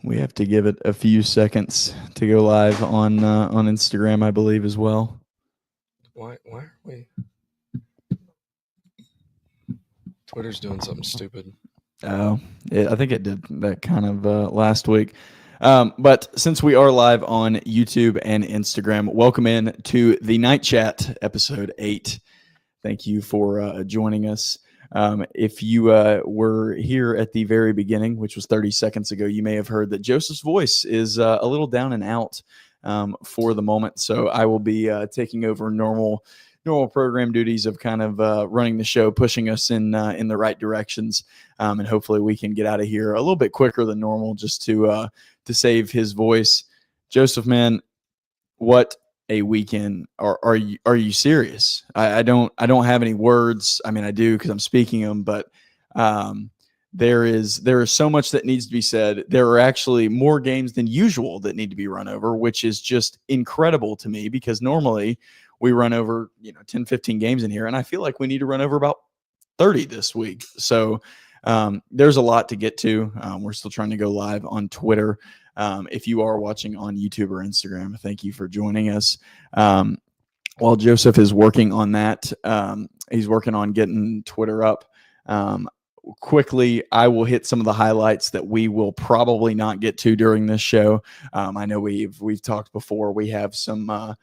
We have to give it a few seconds to go live on Instagram, I believe, as well. Why are we? Twitter's doing something stupid. Oh, I think it did that kind of last week. But since we are live on YouTube and Instagram, welcome in to the Night Chat, episode 8. Thank you for joining us. If you were here at the very beginning, which was 30 seconds ago, you may have heard that Joseph's voice is a little down and out for the moment. So I will be taking over normal program duties of kind of running the show, pushing us in the right directions, and hopefully we can get out of here a little bit quicker than normal, just to save his voice. Joseph, man, what a weekend! Are you serious? I don't have any words. I mean, I do because I'm speaking them, but there is so much that needs to be said. There are actually more games than usual that need to be run over, which is just incredible to me because normally we run over 10, 15 games in here, and I feel like we need to run over about 30 this week. So there's a lot to get to. We're still trying to go live on Twitter. If you are watching on YouTube or Instagram, thank you for joining us. While Joseph is working on that, he's working on getting Twitter up. Quickly, I will hit some of the highlights that we will probably not get to during this show. I know we've talked before. We have some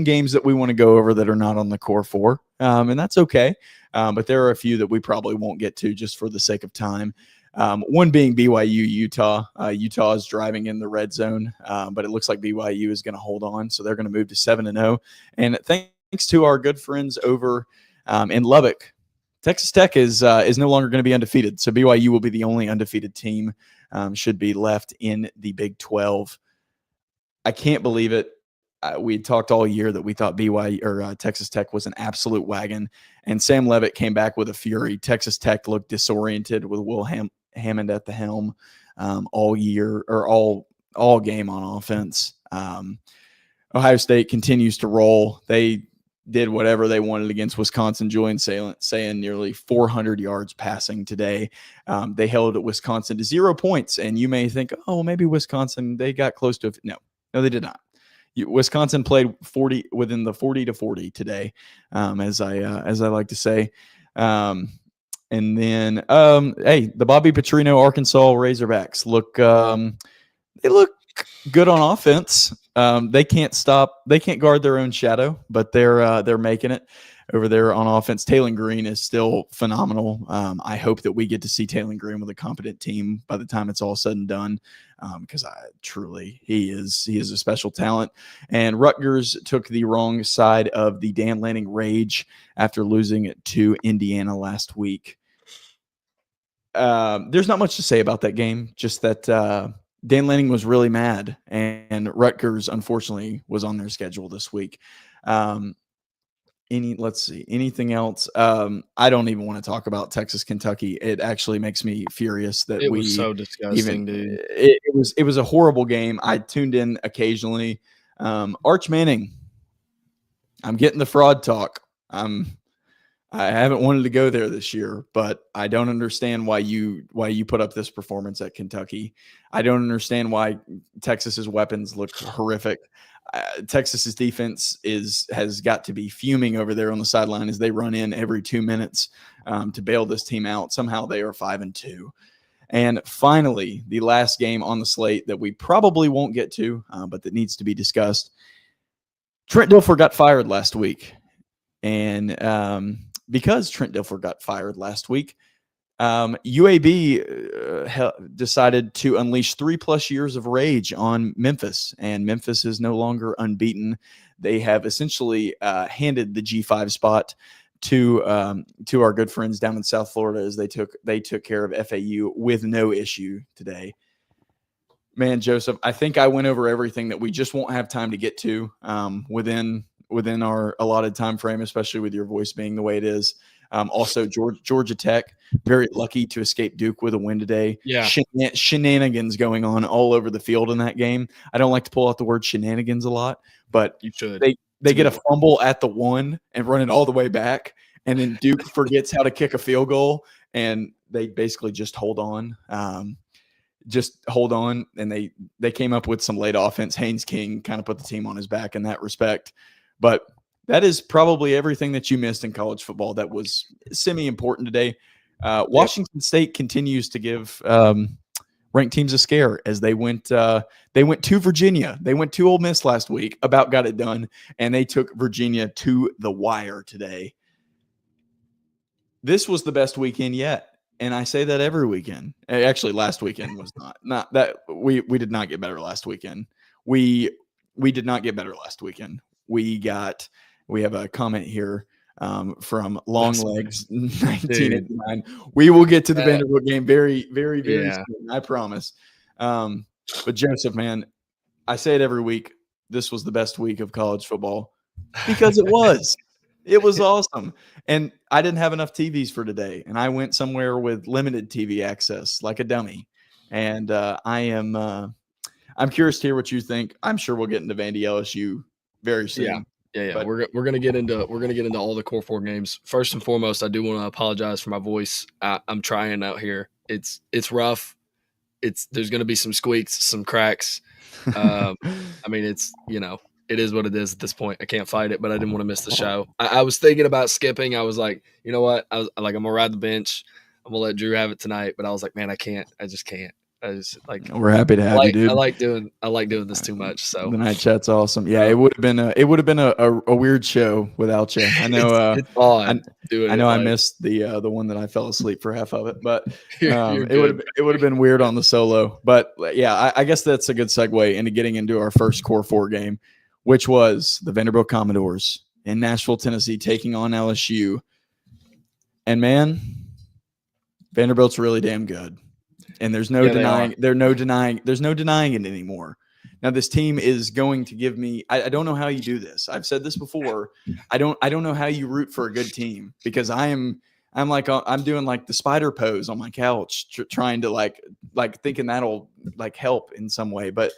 games that we want to go over that are not on the core four, and that's okay. But there are a few that we probably won't get to just for the sake of time. One being BYU, Utah. Utah is driving in the red zone, but it looks like BYU is going to hold on, so they're going to move to 7-0. And thanks to our good friends over in Lubbock, Texas Tech is no longer going to be undefeated. So BYU will be the only undefeated team should be left in the Big 12. I can't believe it. We had talked all year that we thought BYU or Texas Tech was an absolute wagon, and Sam Leavitt came back with a fury. Texas Tech looked disoriented with Will Hammond at the helm all year or all game on offense. Ohio State continues to roll. They did whatever they wanted against Wisconsin. Julian saying nearly 400 yards passing today. They held Wisconsin to 0 points, and you may think, oh, maybe Wisconsin, they got close to it. No, they did not. Wisconsin played 40 within the 40 to 40 today, as I like to say. And then, hey, the Bobby Petrino Arkansas Razorbacks look good on offense. They can't guard their own shadow, but they're making it over there on offense. Taylor Green is still phenomenal. I hope that we get to see Taylor Green with a competent team by the time it's all said and done, because he is a special talent. And Rutgers took the wrong side of the Dan Lanning rage after losing to Indiana last week. There's not much to say about that game, just that Dan Lanning was really mad, and Rutgers, unfortunately, was on their schedule this week. Let's see, anything else? I don't even want to talk about Texas, Kentucky. It actually makes me furious that it was so disgusting, dude. It was a horrible game. I tuned in occasionally. Arch Manning, I'm getting the fraud talk. I haven't wanted to go there this year, but I don't understand why you put up this performance at Kentucky. I don't understand why Texas's weapons look horrific. Texas's defense has got to be fuming over there on the sideline as they run in every 2 minutes to bail this team out. Somehow they are 5-2. And finally, the last game on the slate that we probably won't get to, but that needs to be discussed. Trent Dilfer got fired last week. And because Trent Dilfer got fired last week, UAB decided to unleash 3+ years of rage on Memphis, and Memphis is no longer unbeaten. They have essentially handed the G5 spot to our good friends down in South Florida as they took care of FAU with no issue today. Man, Joseph, I think I went over everything that we just won't have time to get to within our allotted time frame, especially with your voice being the way it is. Also, Georgia Tech, very lucky to escape Duke with a win today. Yeah. Shenanigans going on all over the field in that game. I don't like to pull out the word shenanigans a lot, but you should. They get a fumble at the 1 and run it all the way back, and then Duke forgets how to kick a field goal, and they basically just hold on. just hold on, and they came up with some late offense. Haynes King kind of put the team on his back in that respect. But that is probably everything that you missed in college football that was semi-important today. Washington State continues to give ranked teams a scare as they went to Virginia. They went to Ole Miss last week, about got it done, and they took Virginia to the wire today. This was the best weekend yet. And I say that every weekend. Actually, last weekend was not that we did not get better last weekend. We did not get better last weekend. We have a comment here from Long Legs 1989. We will get to the Vanderbilt game very, very, very soon. I promise. But Joseph, man, I say it every week. This was the best week of college football because it was. It was awesome. And I didn't have enough TVs for today. And I went somewhere with limited TV access like a dummy. And I'm curious to hear what you think. I'm sure we'll get into Vandy LSU very soon. Yeah. But we're gonna get into all the core 4 games. First and foremost, I do want to apologize for my voice. I'm trying out here. It's rough. There's gonna be some squeaks, some cracks. I mean, it's it is what it is at this point. I can't fight it, but I didn't want to miss the show. I was thinking about skipping. I was like, you know what? I was like, I'm gonna ride the bench. I'm gonna let Drew have it tonight. But I was like, man, I can't. I just can't. I just like. We're happy to have you, dude. I like doing this too much. So the night chat's awesome. Yeah, it would have been a weird show without you. I know. It's odd. I know. I missed the one that I fell asleep for half of it, but it would have been weird on the solo. But yeah, I guess that's a good segue into getting into our first core 4 game, which was the Vanderbilt Commodores in Nashville, Tennessee, taking on LSU. And man, Vanderbilt's really damn good. And there's no denying it anymore. Now this team is going to give me I don't know how you do this. I've said this before. I don't know how you root for a good team, because I'm doing like the spider pose on my couch trying to like thinking that'll like help in some way. But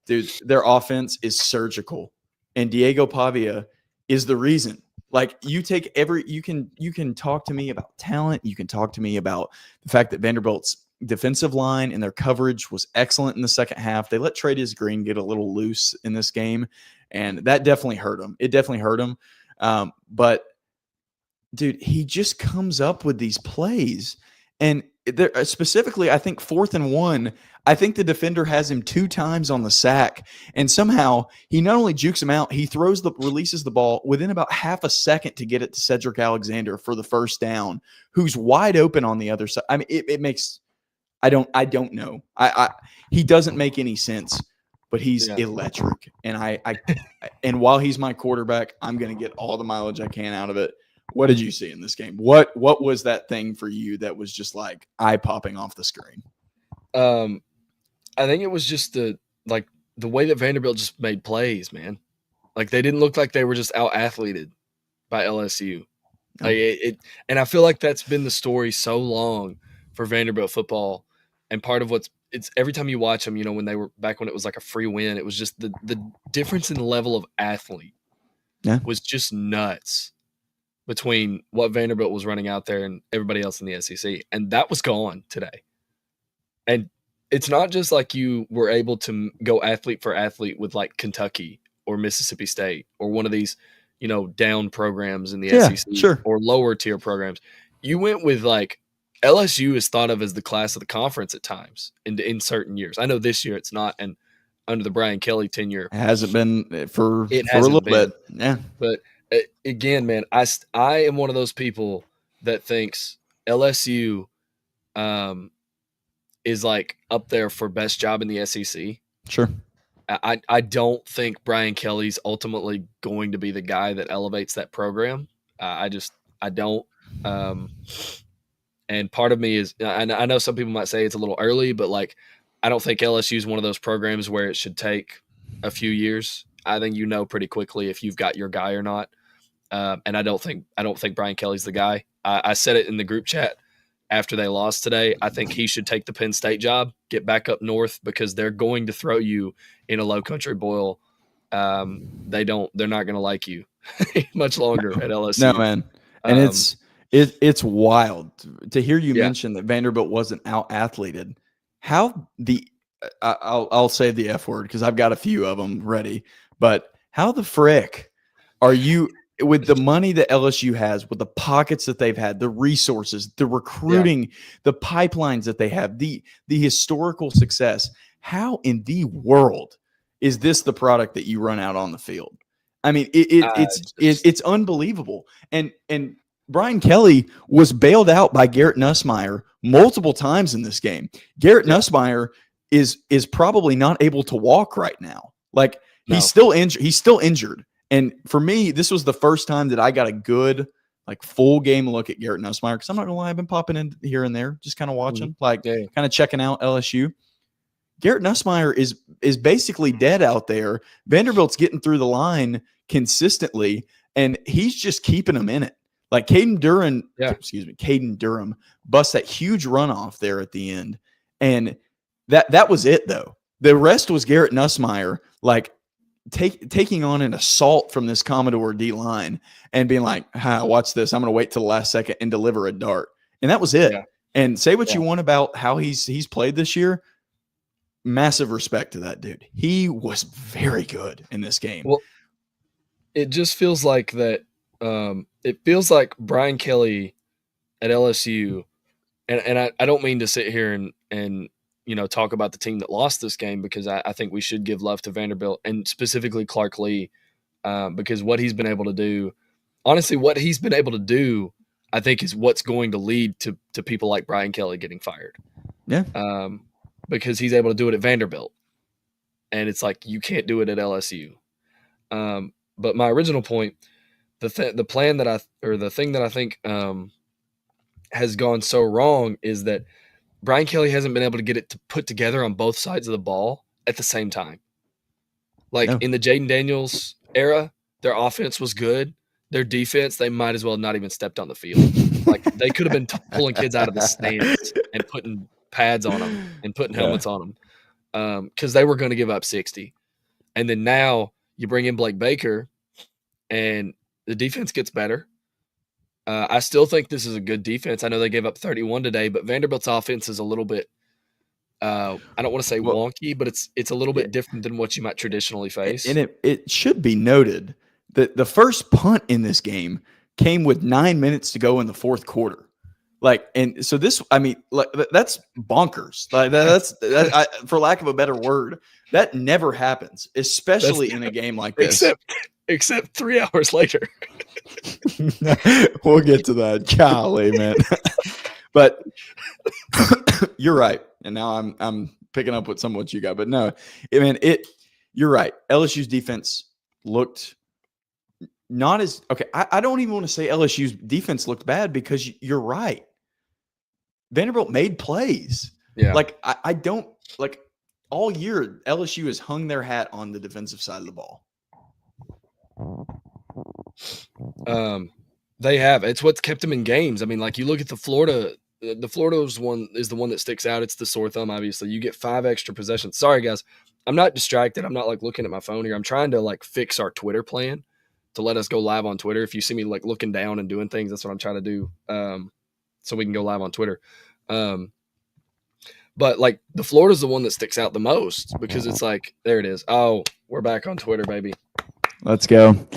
dude, their offense is surgical, and Diego Pavia is the reason. Like you can talk to me about talent. You can talk to me about the fact that Vanderbilt's defensive line and their coverage was excellent in the second half. They let Travis Green get a little loose in this game, and that definitely hurt him. It definitely hurt him. But dude, he just comes up with these plays, and specifically, I think 4th and 1. I think the defender has him 2 times on the sack, and somehow he not only jukes him out, he releases the ball within about half a second to get it to Cedric Alexander for the first down, who's wide open on the other side. I mean, it makes. I don't know. He doesn't make any sense, but he's electric. And and while he's my quarterback, I'm going to get all the mileage I can out of it. What did you see in this game? What was that thing for you that was just like eye popping off the screen? I think it was just the way that Vanderbilt just made plays, man. Like they didn't look like they were just out athleted by LSU. And I feel like that's been the story so long for Vanderbilt football. And part of it's every time you watch them, when they were back when it was like a free win, it was just the difference in the level of athlete was just nuts between what Vanderbilt was running out there and everybody else in the SEC. And that was gone today. And it's not just like you were able to go athlete for athlete with like Kentucky or Mississippi State or one of these, down programs in the SEC or lower tier programs. You went with like LSU is thought of as the class of the conference at times in certain years. I know this year it's not, and under the Brian Kelly tenure, it hasn't been for a little bit. Yeah, but again, man, I am one of those people that thinks LSU is like up there for best job in the SEC. Sure. I don't think Brian Kelly's ultimately going to be the guy that elevates that program. I don't. And part of me is, I know some people might say it's a little early, but like, I don't think LSU is one of those programs where it should take a few years. I think pretty quickly if you've got your guy or not. And I don't think Brian Kelly's the guy. I said it in the group chat after they lost today. I think he should take the Penn State job, get back up north, because they're going to throw you in a low country boil. They're not going to like you much longer at LSU. No, man. And it's wild to hear you mention that Vanderbilt wasn't out athleted. how the I'll say the F word because I've got a few of them ready, but how the frick are you with the money that LSU has, with the pockets that they've had, the resources, the recruiting, the pipelines that they have, the historical success? How in the world is this the product that you run out on the field? I mean, it's unbelievable. And Brian Kelly was bailed out by Garrett Nussmeier multiple times in this game. Garrett Nussmeier is probably not able to walk right now. Like he's still injured. He's still injured. And for me, this was the first time that I got a good, like, full game look at Garrett Nussmeier, because I'm not gonna lie, I've been popping in here and there, just kind of watching, kind of checking out LSU. Garrett Nussmeier is basically dead out there. Vanderbilt's getting through the line consistently, and he's just keeping them in it. Like Caden Durham busts that huge runoff there at the end, and that was it though. The rest was Garrett Nussmeier, like taking on an assault from this Commodore D line and being like, watch this. I'm going to wait till the last second and deliver a dart. And that was it. Yeah. And say what you want about how he's played this year. Massive respect to that dude. He was very good in this game. Well, it just feels like that. It feels like Brian Kelly at LSU, and I don't mean to sit here and talk about the team that lost this game, because I think we should give love to Vanderbilt and specifically Clark Lee, because what he's been able to do, honestly, I think is what's going to lead to people like Brian Kelly getting fired. Yeah. Because he's able to do it at Vanderbilt, and it's like you can't do it at LSU. But my original point, the thing that I think has gone so wrong is that Brian Kelly hasn't been able to get it to put together on both sides of the ball at the same time. Like in the Jaden Daniels era, their offense was good. Their defense, they might as well have not even stepped on the field. Like they could have been pulling kids out of the stands and putting pads on them and putting helmets on them, because they were going to give up 60. And then now you bring in Blake Baker and the defense gets better. I still think this is a good defense. I know they gave up 31 today, but Vanderbilt's offense is a little bit, I don't want to say wonky, but it's a little bit different than what you might traditionally face. And it should be noted that the first punt in this game came with 9 minutes to go in the fourth quarter. Like, and so this, I mean, like that's bonkers. Like for lack of a better word, that never happens, especially in a game like this. Except 3 hours later. We'll get to that. Golly, man. But you're right. And now I'm picking up with some of what you got. But no, you're right. LSU's defense looked not as okay. I don't even want to say LSU's defense looked bad, because you're right. Vanderbilt made plays. Yeah. Like I don't like all year LSU has hung their hat on the defensive side of the ball. They have. It's what's kept them in games. I mean, like you look at the Florida one is the one that sticks out. It's the sore thumb, obviously. You get 5 extra possessions. Sorry, guys. I'm not distracted. I'm not like looking at my phone here. I'm trying to like fix our Twitter plan to let us go live on Twitter. If you see me like looking down and doing things, that's what I'm trying to do. So we can go live on Twitter. But like the Florida's the one that sticks out the most, because it's like, there it is. Oh, we're back on Twitter, baby. Let's go.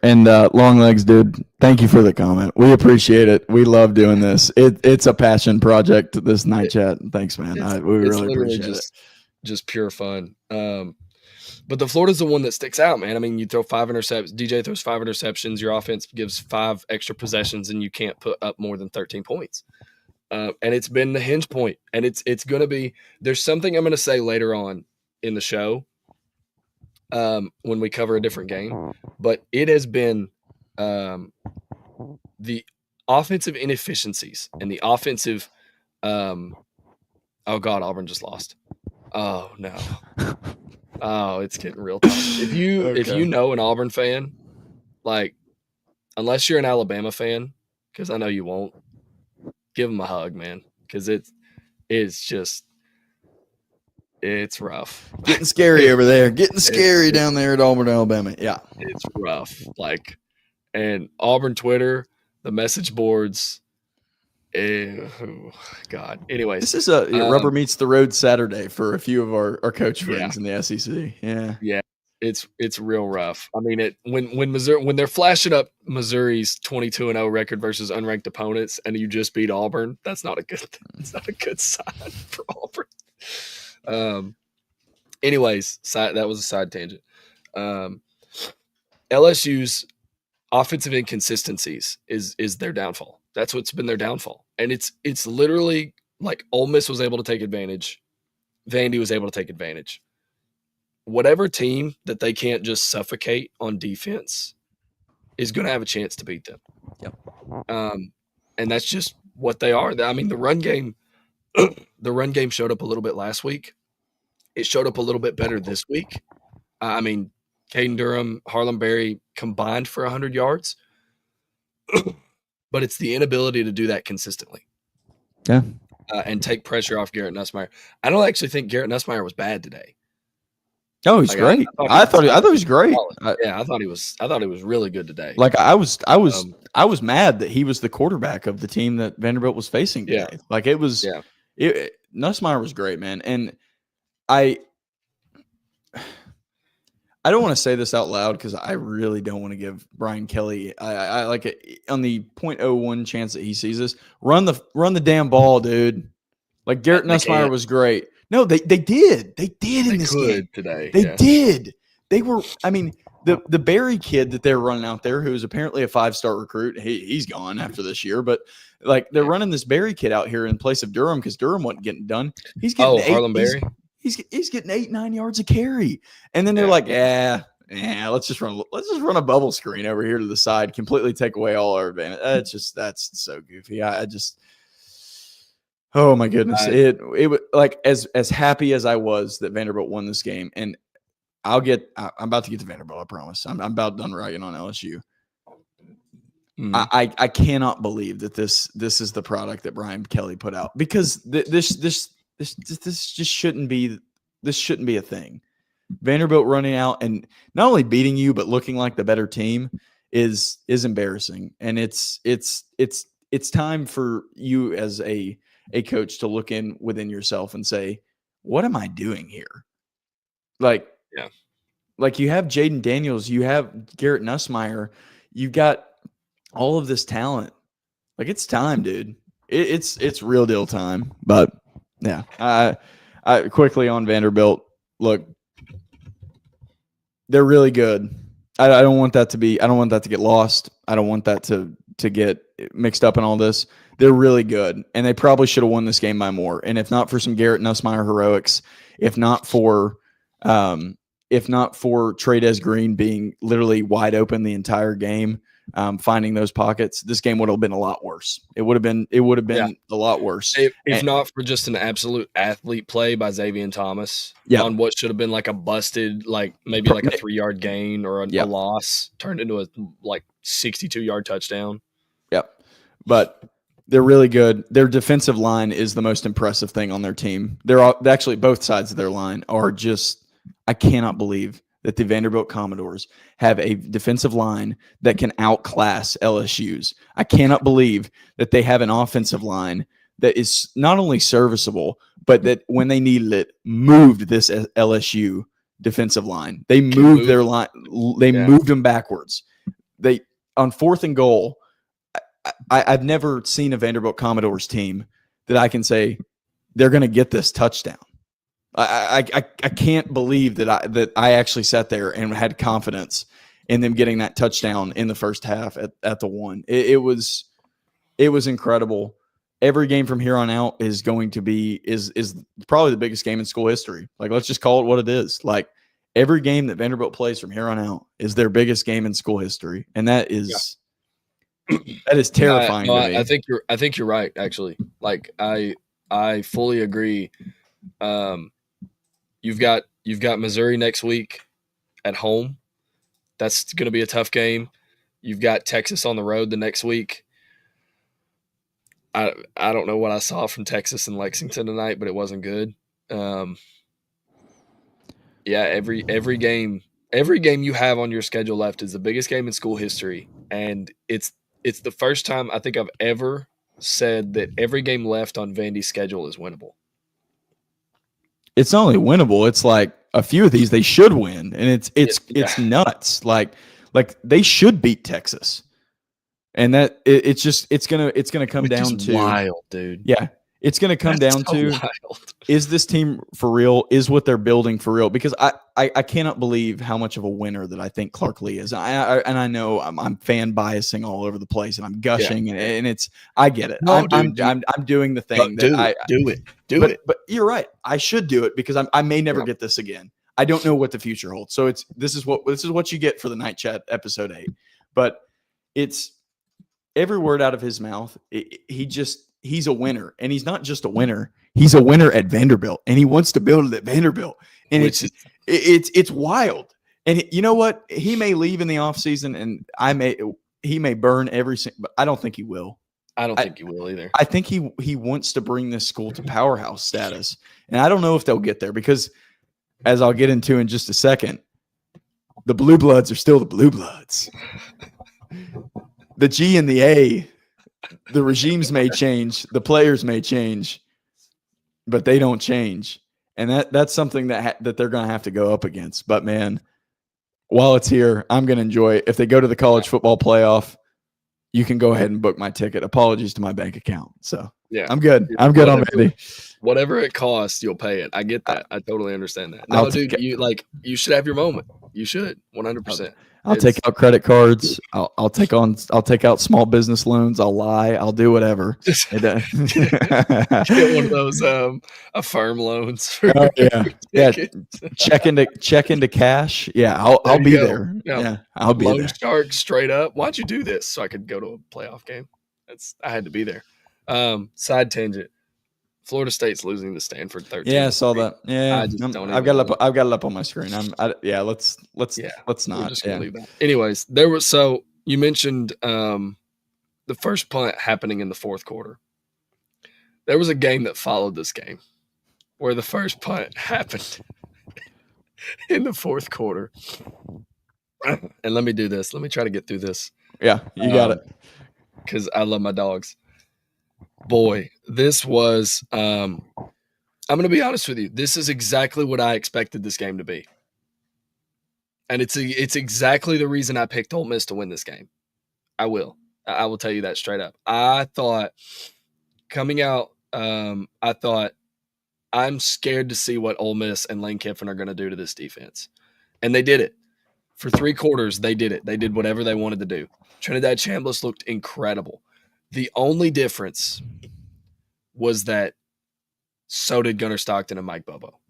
And long legs, dude, thank you for the comment. We appreciate it. We love doing this. It's a passion project, this night chat. Thanks, man. We really appreciate it. Just pure fun. But the Florida's the one that sticks out, man. I mean, you throw 5 interceptions. DJ throws 5 interceptions. Your offense gives 5 extra possessions, and you can't put up more than 13 points. And it's been the hinge point. And it's going to be – there's something I'm going to say later on in the show when we cover a different game. But it has been the offensive inefficiencies and the offensive oh, God, Auburn just lost. Oh, no. Oh, it's getting real tough. If you know an Auburn fan, like, unless you're an Alabama fan, because I know you won't, give them a hug, man, because it's rough. Getting scary over there. Getting scary down there at Auburn, Alabama. Yeah. It's rough. Like, and Auburn Twitter, the message boards, Oh, God. Anyways, This is a rubber um, meets the road Saturday for a few of our coach yeah, friends in the SEC. Yeah. yeah, it's real rough. I mean, when they're flashing up Missouri's 22-0 record versus unranked opponents, and you just beat Auburn, that's not a good that's not a good sign for Auburn. Um, anyways, that was a side tangent. Um, LSU's offensive inconsistencies is their downfall. That's what's been their downfall, and it's literally like Ole Miss was able to take advantage, Vandy was able to take advantage. Whatever team that they can't just suffocate on defense is going to have a chance to beat them. Yep. Um, and that's just what they are. I mean, the run game, the run game showed up a little bit last week. It showed up a little bit better this week. I mean, Caden Durham, Harlem Berry combined for 100 yards, but it's the inability to do that consistently. Yeah. And take pressure off Garrett Nussmeier. I don't actually think Garrett Nussmeier was bad today. Oh, he's Like great. I I thought he was great. solid. Yeah, I thought he was really good today. Like Um, I was mad that he was the quarterback of the team that Vanderbilt was facing yeah, today. Like it was, yeah. Nussmeier was great, man. And I I don't want to say this out loud because I really don't want to give Brian Kelly. I like it on the 0.01 chance that he sees this. Run the damn ball, dude. Like Garrett They Nussmeier can't. was great. No, they did. They did in They this game. could today. They Yeah. did. They were. I mean, the Barry kid that they're running out there, who's apparently a 5-star recruit. He's gone after this year, but like they're running this Barry kid out here in place of Durham because Durham wasn't getting done. He's getting eight. Harlem Berry. He's getting 8-9 yards a carry, and then they're Yeah. like, yeah, let's just run a bubble screen over here to the side, completely take away all our advantage. That's so goofy. I just, oh my goodness, it was like as happy as I was that Vanderbilt won this game, and I'm about to get to Vanderbilt. I promise. I'm about done writing on LSU. Mhm. I cannot believe that this is the product that Brian Kelly put out because this just shouldn't be a thing. Vanderbilt running out and not only beating you but looking like the better team is embarrassing, and it's time for you as a coach to look within yourself and say, what am I doing here? Like, Yeah. like you have Jaden Daniels, you have Garrett Nussmeier, you've got all of this talent. Like it's time, dude. It's real deal time. But yeah, I quickly on Vanderbilt. Look, they're really good. I don't want that to be. I don't want that to get lost. I don't want that to get mixed up in all this. They're really good, and they probably should have won this game by more. And if not for some Garrett Nussmeier heroics, if not for Trey Green being literally wide open the entire game, finding those pockets, this game would have been a lot worse. It would have been a lot worse. If not for just an absolute athlete play by Xavier Thomas on what should have been like a busted, like maybe like a 3-yard gain or a loss turned into a like 62-yard touchdown. Yep. But they're really good. Their defensive line is the most impressive thing on their team. They're actually both sides of their line are just, I cannot believe that the Vanderbilt Commodores have a defensive line that can outclass LSU's. I cannot believe that they have an offensive line that is not only serviceable, but that when they needed it, moved this LSU defensive line. They moved their line. They moved them backwards. They on 4th and goal. I've never seen a Vanderbilt Commodores team that I can say they're going to get this touchdown. I can't believe that I actually sat there and had confidence in them getting that touchdown in the first half at the one. It was incredible. Every game from here on out is going to be is probably the biggest game in school history. Like, let's just call it what it is. Like, every game that Vanderbilt plays from here on out is their biggest game in school history, and that is that is terrifying to me. I think you're right. Actually, like I fully agree. You've got Missouri next week at home. That's going to be a tough game. You've got Texas on the road the next week. I don't know what I saw from Texas and Lexington tonight, but it wasn't good. Yeah, every game you have on your schedule left is the biggest game in school history, and it's the first time I think I've ever said that every game left on Vandy's schedule is winnable. It's not only winnable, it's like a few of these they should win, and it's nuts. Like they should beat Texas, and that it's gonna come Which down is to wild, dude. Yeah, it's gonna come That's down so to wild. Is this team for real? Is what they're building for real? Because I cannot believe how much of a winner that I think Clark Lee is. I know I'm fan biasing all over the place and I'm gushing and I get it. No, I'm doing the thing do that it. But you're right. I should do it because I may never get this again. I don't know what the future holds. So this is what you get for the Night Chat episode 8. But it's every word out of his mouth. He's a winner, and he's not just a winner. He's a winner at Vanderbilt, and he wants to build it at Vanderbilt. And it's wild. And you know what? He may leave in the offseason, and he may burn every single, but I don't think he will. I don't think he will either. I think he wants to bring this school to powerhouse status. And I don't know if they'll get there because, as I'll get into in just a second, the Blue Bloods are still the Blue Bloods. The G and the A, the regimes may change, the players may change, but they don't change. And that's something that they're going to have to go up against. But, man, while it's here, I'm going to enjoy it. If they go to the college football playoff, you can go ahead and book my ticket. Apologies to my bank account. So, yeah, I'm good. I'm good on Vandy. Whatever it costs, you'll pay it. I get that. I totally understand that. No, dude, you should have your moment. You should 100%. I'll take out credit cards. I'll take out small business loans. I'll lie. I'll do whatever. Get one of those Affirm loans. Check into cash. Yeah, I'll be there. Yeah, I'll be there. Loan shark straight up. Why'd you do this? So I could go to a playoff game. I had to be there. Side tangent. Florida State's losing to Stanford 13. Yeah, I saw that. Yeah, I've got it up on my screen. Let's not. We're just gonna leave that. Anyways, so you mentioned the first punt happening in the fourth quarter. There was a game that followed this game where the first punt happened in the fourth quarter. And let me do this. Let me try to get through this. Yeah, you got it. Because I love my dogs. Boy, this was I'm going to be honest with you. This is exactly what I expected this game to be. And it's exactly the reason I picked Ole Miss to win this game. I will tell you that straight up. I thought coming out, I thought I'm scared to see what Ole Miss and Lane Kiffin are going to do to this defense. And they did it. For 3 quarters, they did it. They did whatever they wanted to do. Trinidad Chambliss looked incredible. The only difference was that so did Gunnar Stockton and Mike Bobo.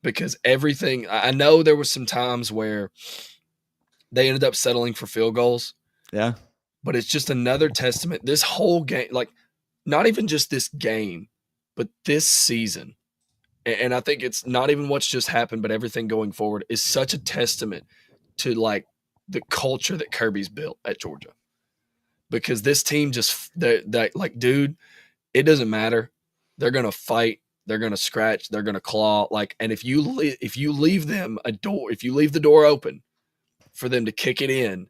Because everything – I know there were some times where they ended up settling for field goals. Yeah. But it's just another testament. This whole game – like not even just this game, but this season. And I think it's not even what's just happened, but everything going forward is such a testament to like the culture that Kirby's built at Georgia. Because this team just they're like, dude, it doesn't matter. They're gonna fight. They're gonna scratch. They're gonna claw. Like, and if you leave them a door, if you leave the door open for them to kick it in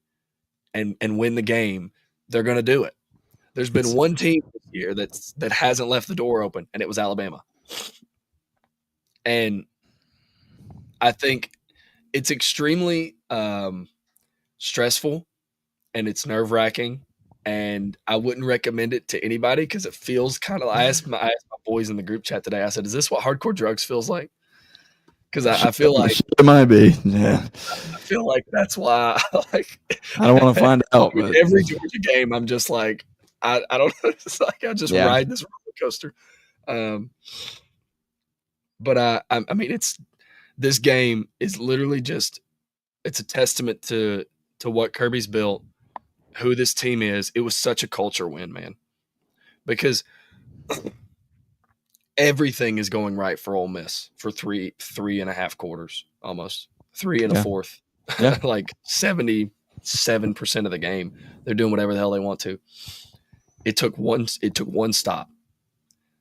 and win the game, they're gonna do it. There's been one team this year that hasn't left the door open, and it was Alabama. And I think it's extremely stressful and it's nerve-wracking. And I wouldn't recommend it to anybody because it feels kind of – I asked my boys in the group chat today. I said, is this what hardcore drugs feels like? Because I feel like – it might be, yeah. I feel like that's why I don't want to find out. But every Georgia game, I'm just like I don't know. It's like I just ride this roller coaster. But I mean, this game is literally just – it's a testament to what Kirby's built. Who this team is. It was such a culture win, man, because everything is going right for Ole Miss for three and a half quarters, almost 3 and a fourth, like 77% of the game. They're doing whatever the hell they want to. It took one stop.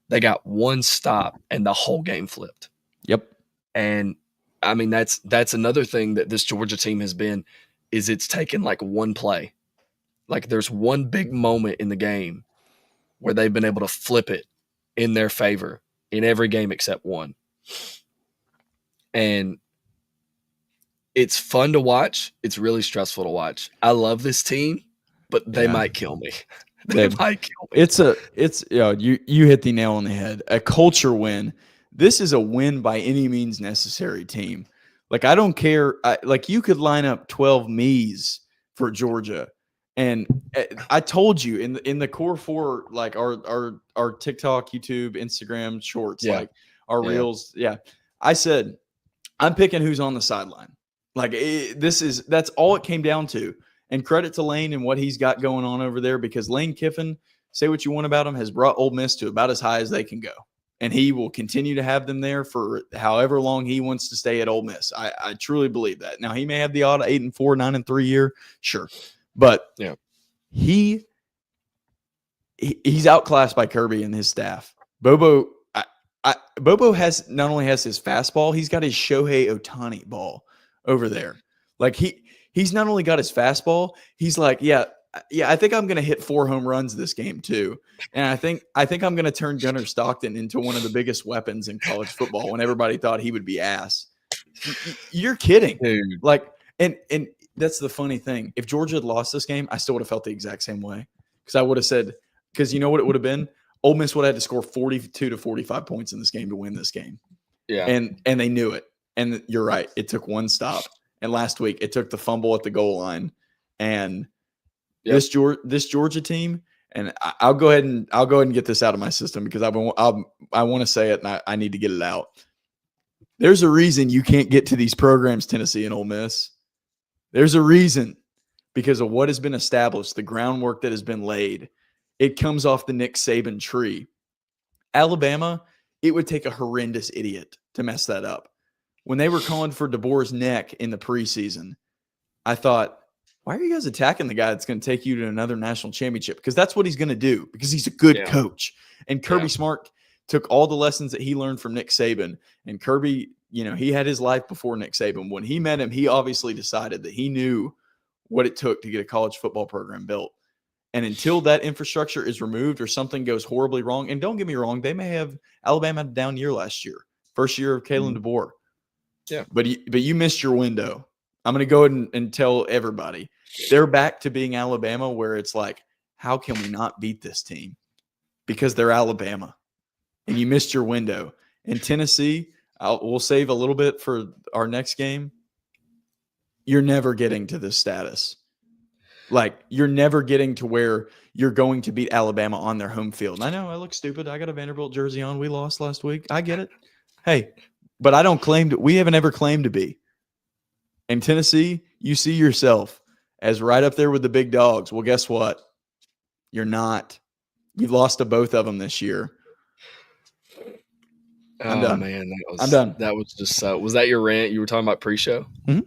They got one stop and the whole game flipped. Yep. And I mean, that's another thing that this Georgia team has been, is it's taken like one play. Like there's one big moment in the game where they've been able to flip it in their favor in every game except one. And it's fun to watch. It's really stressful to watch. I love this team, but they might kill me. They might kill me. It's you hit the nail on the head. A culture win. This is a win by any means necessary team. Like, I don't care. Like, you could line up 12 me's for Georgia. And I told you in the core four, like our TikTok, YouTube, Instagram shorts, like our reels. Yeah. I said, I'm picking who's on the sideline. Like, that's all it came down to. And credit to Lane and what he's got going on over there, because Lane Kiffin, say what you want about him, has brought Ole Miss to about as high as they can go. And he will continue to have them there for however long he wants to stay at Ole Miss. I truly believe that. Now, he may have the odd 8-4, 9-3 year, sure. But he's outclassed by Kirby and his staff. Bobo has not only has his fastball, he's got his Shohei Ohtani ball over there. Like, he's not only got his fastball, he's like, yeah, I think I'm going to hit 4 home runs this game too. And I think I'm going to turn Gunnar Stockton into one of the biggest weapons in college football when everybody thought he would be ass. You're kidding. Dude. Like, and that's the funny thing. If Georgia had lost this game, I still would have felt the exact same way. Because I would have said, because you know what it would have been? Ole Miss would have had to score 42 to 45 points in this game to win this game. Yeah. And they knew it. And you're right. It took one stop. And last week it took the fumble at the goal line. And this Georgia team, and I'll go ahead and get this out of my system because I want to say it and I need to get it out. There's a reason you can't get to these programs, Tennessee and Ole Miss. There's a reason, because of what has been established, the groundwork that has been laid. It comes off the Nick Saban tree. Alabama, it would take a horrendous idiot to mess that up. When they were calling for DeBoer's neck in the preseason, I thought, why are you guys attacking the guy that's going to take you to another national championship? Because that's what he's going to do, because he's a good coach. And Kirby Smart took all the lessons that he learned from Nick Saban. And Kirby, he had his life before Nick Saban. When he met him, he obviously decided that he knew what it took to get a college football program built. And until that infrastructure is removed or something goes horribly wrong, and don't get me wrong, they may have Alabama had a down year last year, first year of Kalen DeBoer. Yeah. But you missed your window. I'm going to go ahead and tell everybody. They're back to being Alabama, where it's like, how can we not beat this team? Because they're Alabama. And you missed your window. And Tennessee, we'll save a little bit for our next game. You're never getting to this status. Like, you're never getting to where you're going to beat Alabama on their home field. And I know I look stupid. I got a Vanderbilt jersey on. We lost last week. I get it. Hey, but I don't claim to. We haven't ever claimed to be. In Tennessee, you see yourself as right up there with the big dogs. Well, guess what? You're not. You've lost to both of them this year. I'm done. Man, I'm done. That was just so. Was that your rant you were talking about pre-show? Mm-hmm.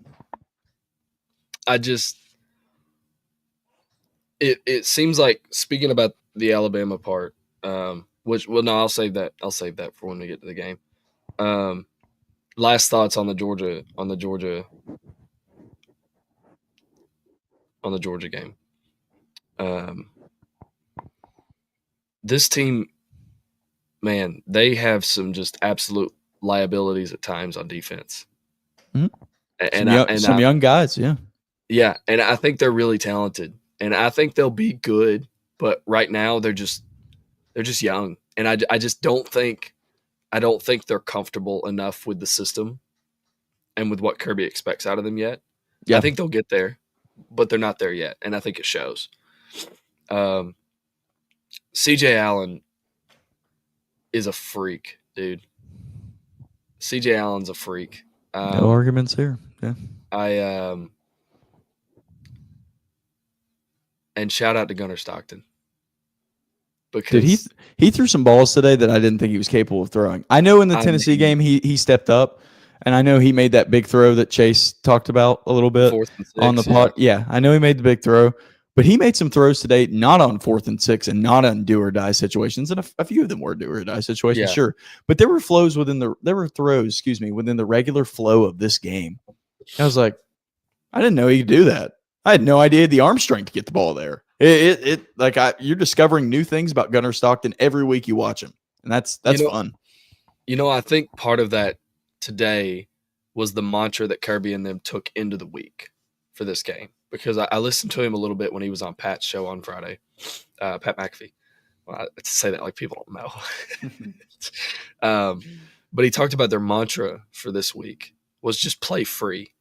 It seems like, speaking about the Alabama part, I'll save that. I'll save that for when we get to the game. Last thoughts on the Georgia game. This team, man, they have some just absolute liabilities at times on defense. Mm-hmm. Some young guys, yeah. Yeah, and I think they're really talented. And I think they'll be good, but right now they're just young. And I just don't think they're comfortable enough with the system and with what Kirby expects out of them yet. Yeah. I think they'll get there, but they're not there yet, and I think it shows. CJ Allen is a freak, dude. CJ Allen's a freak. No arguments here. Yeah. And shout out to Gunnar Stockton. Because dude, he threw some balls today that I didn't think he was capable of throwing. I know in the Tennessee game he stepped up, and I know he made that big throw that Chase talked about a little bit 4th and 6, on the pot. Yeah, I know he made the big throw, but he made some throws today not on 4th and 6 and not on do or die situations, and a few of them were do or die situations, sure. But there were throws within the regular flow of this game. I was like, I didn't know he could do that. I had no idea he had the arm strength to get the ball there. You're discovering new things about Gunnar Stockton every week you watch him, and that's fun. I think part of that today was the mantra that Kirby and them took into the week for this game, because I listened to him a little bit when he was on Pat's show on Friday, Pat McAfee. Well, I say that like people don't know. But he talked about their mantra for this week was just play free.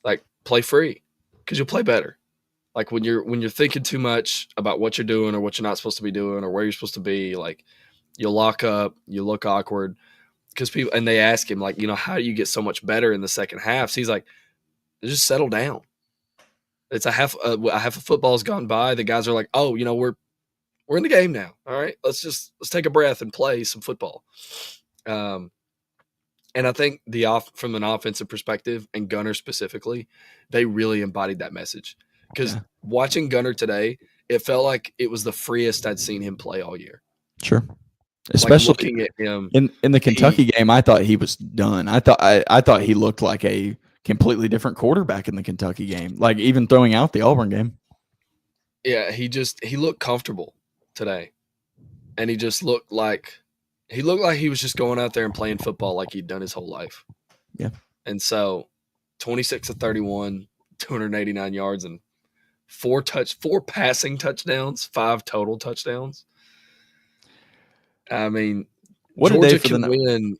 Like, play free, because you'll play better. Like, when you're thinking too much about what you're doing or what you're not supposed to be doing or where you're supposed to be, like, you'll lock up, you look awkward. Because people, and they ask him, like, how do you get so much better in the second half? So he's like, just settle down. It's a half of football's gone by. The guys are like, oh, we're in the game now. All right, let's take a breath and play some football. And I think from an offensive perspective, and Gunnar specifically, they really embodied that message. Because watching Gunnar today, it felt like it was the freest I'd seen him play all year. Sure. Especially like looking at him in the Kentucky game, I thought he was done. I thought he looked like a completely different quarterback in the Kentucky game, like even throwing out the Auburn game. Yeah, he looked comfortable today, and he just looked like he was just going out there and playing football like he'd done his whole life. Yeah, and so 26 of 31, 289 yards, and four passing touchdowns, 5 total touchdowns. I mean, what Georgia a day for can win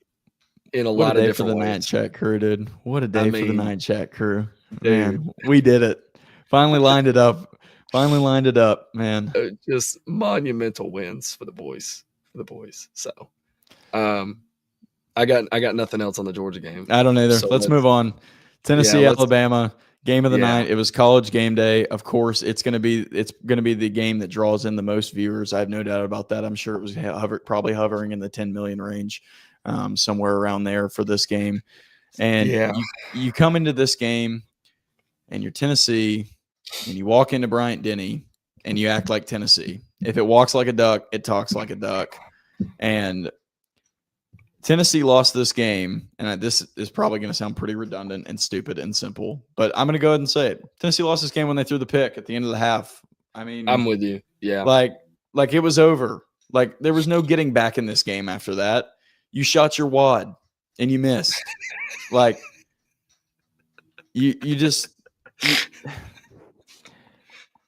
in a lot of different ways. What a day for the Night Chat crew, dude. What a day for the Night Chat crew. Man, we did it. Finally lined it up. Man. Just monumental wins for the boys. So, I got nothing else on the Georgia game. I don't either. So let's move on. Tennessee, Alabama. Game of the night. It was College game day. Of course, it's gonna be the game that draws in the most viewers. I have no doubt about that. I'm sure it was probably hovering in the 10 million range, somewhere around there for this game. And you come into this game, and you're Tennessee, and you walk into Bryant-Denny, and you act like Tennessee. If it walks like a duck, it talks like a duck. And Tennessee lost this game, and this is probably going to sound pretty redundant and stupid and simple, but I'm going to go ahead and say it. Tennessee lost this game when they threw the pick at the end of the half. I mean, I'm with you. Yeah. Like it was over. Like, there was no getting back in this game after that. You shot your wad and you missed. Like, you just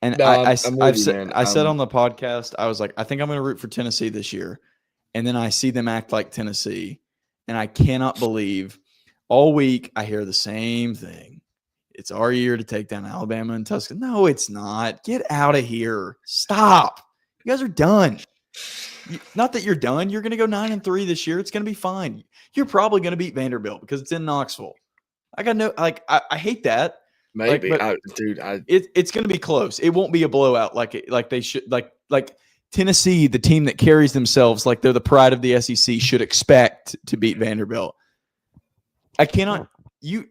and no, I said on the podcast, I was like, I think I'm going to root for Tennessee this year. And then I see them act like Tennessee, and I cannot believe all week I hear the same thing. It's our year to take down Alabama and Tuscaloosa. No, it's not. Get out of here. Stop. You guys are done. Not that you're done. You're going to go 9-3 this year. It's going to be fine. You're probably going to beat Vanderbilt because it's in Knoxville. I hate that. Maybe, it's going to be close. It won't be a blowout like they should. Like Tennessee, the team that carries themselves like they're the pride of the SEC, should expect to beat Vanderbilt. I cannot.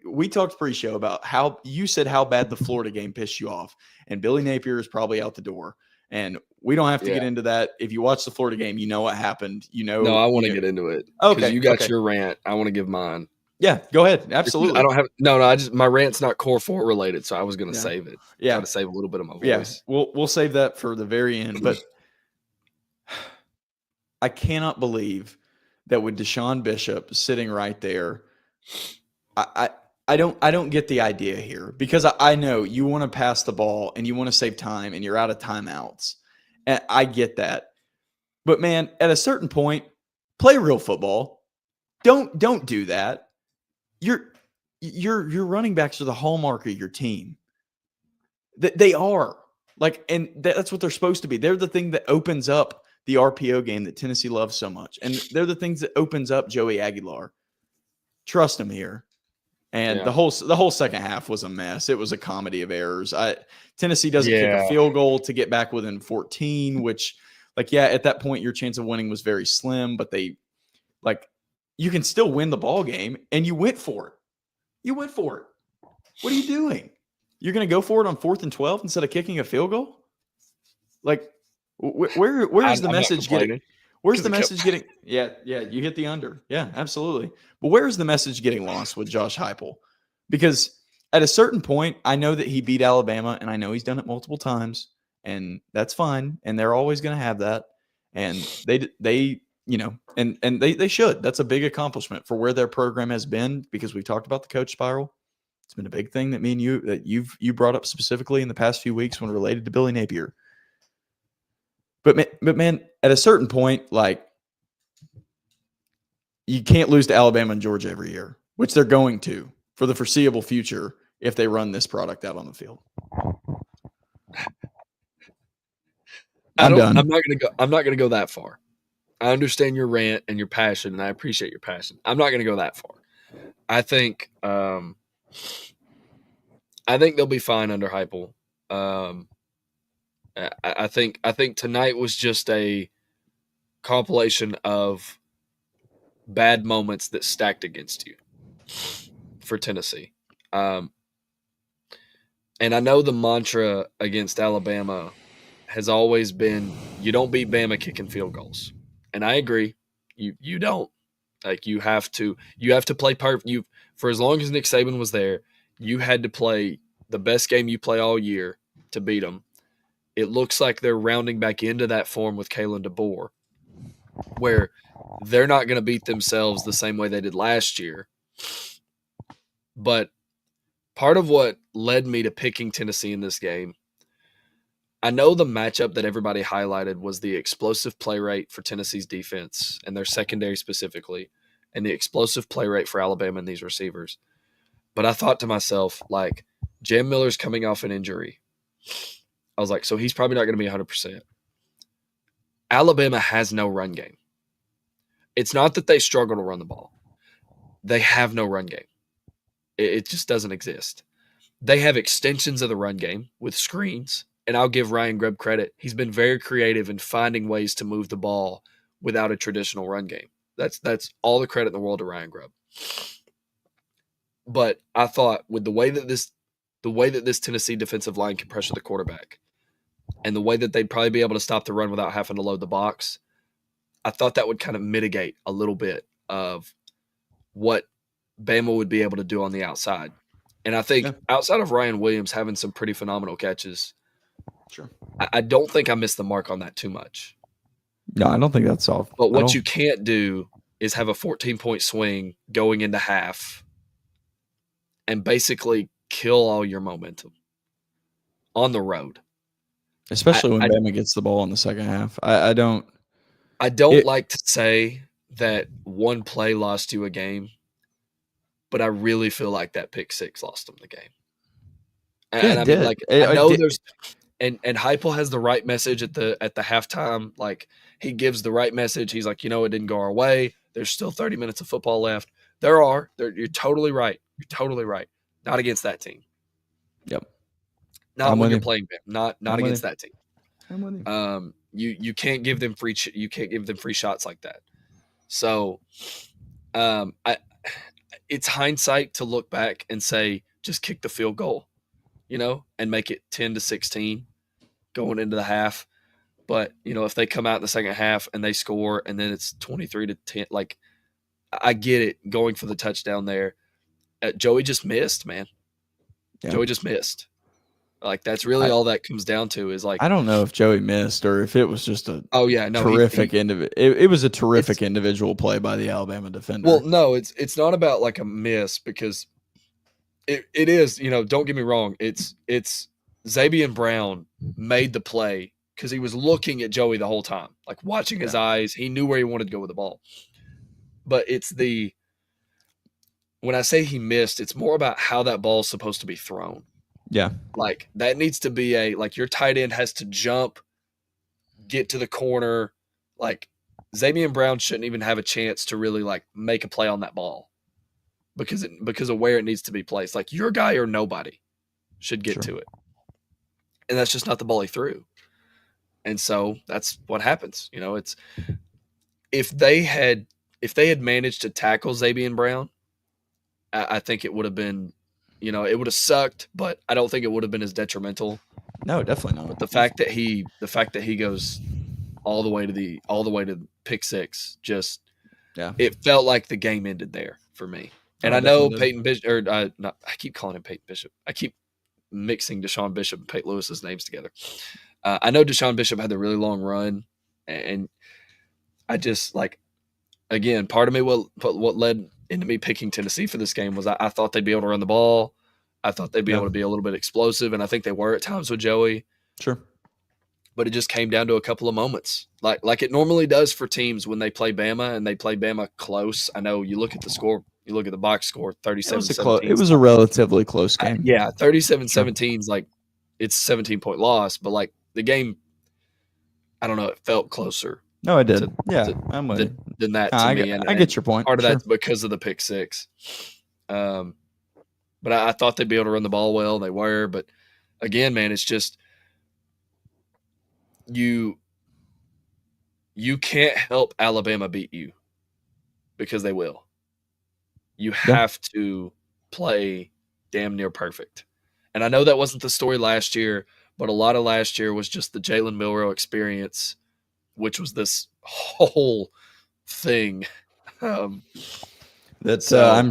We talked pre-show about how you said how bad the Florida game pissed you off, and Billy Napier is probably out the door. And we don't have to get into that. If you watch the Florida game, you know what happened. No, I want to get into it. Okay, you got your rant. I want to give mine. Yeah, go ahead. Absolutely. I don't have no. My rant's not Core 4 related, so I was going to save it. Yeah, to save a little bit of my voice. Yeah, we'll save that for the very end. But I cannot believe that with Deshaun Bishop sitting right there, I don't get the idea here, because I know you want to pass the ball and you want to save time and you're out of timeouts. And I get that. But man, at a certain point, play real football. Don't do that. Your running backs are the hallmark of your team. They are. And that's what they're supposed to be. They're the thing that opens up the RPO game that Tennessee loves so much. And they're the things that opens up Joey Aguilar. Trust him here. And the whole second half was a mess. It was a comedy of errors. Tennessee doesn't kick a field goal to get back within 14, which, at that point, your chance of winning was very slim. But you can still win the ball game, and you went for it. What are you doing? You're going to go for it on 4th and 12 instead of kicking a field goal? Where is the message getting? Where's the message getting? Yeah, you hit the under. Yeah, absolutely. But where is the message getting lost with Josh Heupel? Because at a certain point, I know that he beat Alabama, and I know he's done it multiple times, and that's fine. And they're always going to have that. And they and they should. That's a big accomplishment for where their program has been, because we've talked about the coach spiral. It's been a big thing that you brought up specifically in the past few weeks when related to Billy Napier. But man, at a certain point, like, you can't lose to Alabama and Georgia every year, which they're going to for the foreseeable future if they run this product out on the field. I'm done. I'm not gonna go that far. I understand your rant and your passion, and I appreciate your passion. I'm not gonna go that far. I think they'll be fine under Heupel. I think tonight was just a compilation of bad moments that stacked against you for Tennessee. And I know the mantra against Alabama has always been, you don't beat Bama kicking field goals. And I agree. You don't. Like, you have to play perfect. For as long as Nick Saban was there, you had to play the best game you play all year to beat them. It looks like they're rounding back into that form with Kalen DeBoer, where they're not going to beat themselves the same way they did last year. But part of what led me to picking Tennessee in this game, I know the matchup that everybody highlighted was the explosive play rate for Tennessee's defense and their secondary specifically, and the explosive play rate for Alabama and these receivers. But I thought to myself, like, Jam Miller's coming off an injury. I was like, so he's probably not going to be 100%. Alabama has no run game. It's not that they struggle to run the ball. They have no run game. It just doesn't exist. They have extensions of the run game with screens, and I'll give Ryan Grubb credit. He's been very creative in finding ways to move the ball without a traditional run game. That's all the credit in the world to Ryan Grubb. But I thought, with the way that this Tennessee defensive line can pressure the quarterback, and the way that they'd probably be able to stop the run without having to load the box, I thought that would kind of mitigate a little bit of what Bama would be able to do on the outside. And I think outside of Ryan Williams having some pretty phenomenal catches, sure, I don't think I missed the mark on that too much. No, I don't think that's all. But what you can't do is have a 14-point swing going into half and basically kill all your momentum on the road. Especially when Bama gets the ball in the second half. I don't like to say that one play lost you a game, but I really feel like that pick six lost them the game. And I mean, like, I know there's and Heupel has the right message at the halftime. Like, he gives the right message. He's like, it didn't go our way. There's still 30 minutes of football left. You're totally right. You're totally right. Not against that team. Yep. Not when you're playing them. Not against that team. I'm with you. You can't give them free shots like that. So, it's hindsight to look back and say, just kick the field goal, and make it 10-16 going into the half. But, if they come out in the second half and they score and then it's 23-10, like, I get it going for the touchdown there. Joey just missed, man. Yeah. Joey just missed. Like, that's really all that comes down to is, like, I don't know if Joey missed or if it was just a terrific individual. It was a terrific individual play by the Alabama defender. Well, no, it's not about like a miss, because it is, don't get me wrong. It's Xavier Brown made the play because he was looking at Joey the whole time, like watching his eyes. He knew where he wanted to go with the ball. But when I say he missed, it's more about how that ball is supposed to be thrown. Yeah. Like, that needs to be your tight end has to jump, get to the corner. Like, Xavier Brown shouldn't even have a chance to really, like, make a play on that ball because of where it needs to be placed. Like, your guy or nobody should get to it. And that's just not the ball he threw. And so that's what happens. It's if they had managed to tackle Xavier Brown, I think it would have been, it would have sucked, but I don't think it would have been as detrimental. No, definitely not. But the fact that he goes all the way to pick six, just it felt like the game ended there for me. And I know Peyton Bishop, I keep calling him Peyton Bishop. I keep mixing Deshaun Bishop and Peyton Lewis's names together. I know Deshaun Bishop had the really long run, and I just like again, part of me what led into me picking Tennessee for this game was I thought they'd be able to run the ball. I thought they'd be able to be a little bit explosive, and I think they were at times with Joey. Sure. But it just came down to a couple of moments, like it normally does for teams when they play Bama and they play Bama close. I know you look at the score, you look at the box score, 37-17. It was a relatively close game. Yeah, 37-17 is like it's a 17-point loss, but like the game, I don't know, it felt closer. No, it did. I'm with you. Than that to me. I get your point. Part of that's because of the pick six. But I thought they'd be able to run the ball well. They were. But again, man, it's just you can't help Alabama beat you because they will. You have to play damn near perfect. And I know that wasn't the story last year, but a lot of last year was just the Jalen Milroe experience, which was this whole thing. I'm